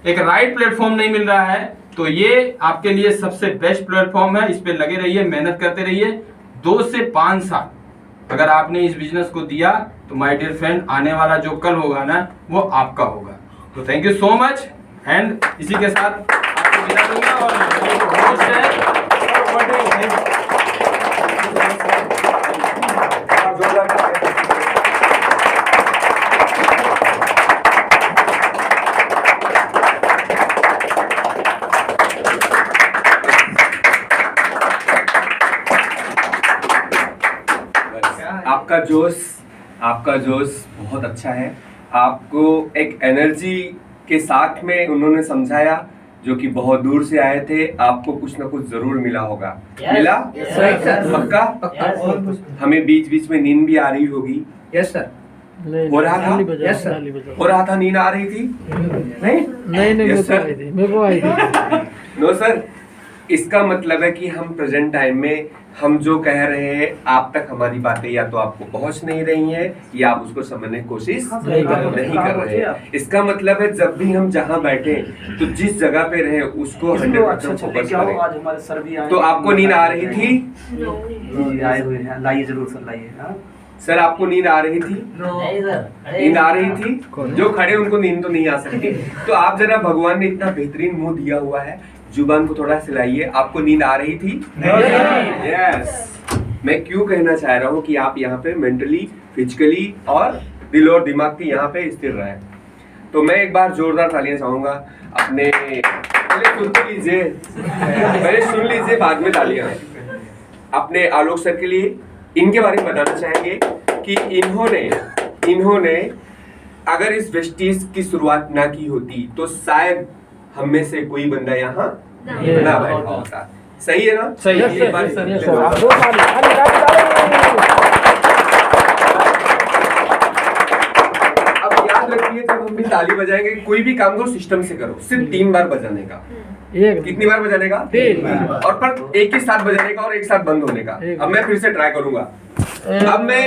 एक राइट प्लेटफॉर्म नहीं मिल रहा है, तो ये आपके लिए सबसे बेस्ट प्लेटफॉर्म है। इस पे लगे रहिए, मेहनत करते रहिए। 2 से 5 साल अगर आपने इस बिजनेस को दिया तो माय डियर फ्रेंड आने वाला जो कल होगा ना वो आपका होगा। तो thank you so much and इसी के साथ आपको विदा दूंगा। और होस्ट है आपका जोश बहुत अच्छा है। आपको एक एनर्जी के साथ में उन्होंने समझाया, जो कि बहुत दूर से आए थे। आपको कुछ ना कुछ जरूर मिला होगा। मिला? पक्का? हमें बीच बीच में नींद भी आ रही होगी। Yes sir. हो रहा था? Yes sir. हो रहा था, नींद आ रही थी? नहीं मेरे को आई थी। नो सर, इसका मतलब है कि हम प्रेजेंट टाइम में हम जो कह रहे हैं आप तक हमारी बातें या तो आपको पहुंच नहीं रही हैं या आप उसको समझने की कोशिश नहीं कर रहे हैं। इसका मतलब है जब भी हम जहां बैठे तो जिस जगह पे रहे उसको 100% फोकस करें। तो आपको नींद आ रही थी? आए हुए हैं, लाइए जरूर सर, लाइए। सर आपको नींद आ रही थी? नींद आ रही थी? जो खड़े उनको नींद तो नहीं आ सकती। तो आप जरा, भगवान ने इतना बेहतरीन मुंह दिया हुआ है, जुबान को थोड़ा सिलाइए। आपको नींद आ रही थी? यस। मैं क्यों कहना चाह रहा हूँ कि आप यहाँ पे मेंटली, फिजिकली और दिल और दिमाग की यहाँ पे स्थिर रहे। तो मैं एक बार जोरदार तालियां चाहूंगा अपने, पहले सुन लीजिए बाद में तालियां। अपने आलोक सर के लिए इनके बारे में बताना चाहेंगे कि इन्होंने अगर इस वेस्टीज की शुरुआत ना की होती तो शायद हम में से कोई बंदा यहाँ ना बैठा होता। सही है ना? सही है। अब याद रखिए, जब हम भी ताली बजाएंगे, कोई भी काम करो सिस्टम से करो। सिर्फ 3 बार बजाने का। कितनी बार बजाने का? 3 बार। और पर एक ही साथ बजाने का और एक साथ बंद होने का। अब मैं फिर से ट्राई करूंगा। अब मैं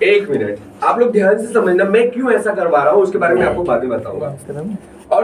1 मिनट, आप लोग ध्यान से समझना, मैं क्यों ऐसा करवा रहा हूँ उसके बारे में आपको बाद में बताऊंगा। और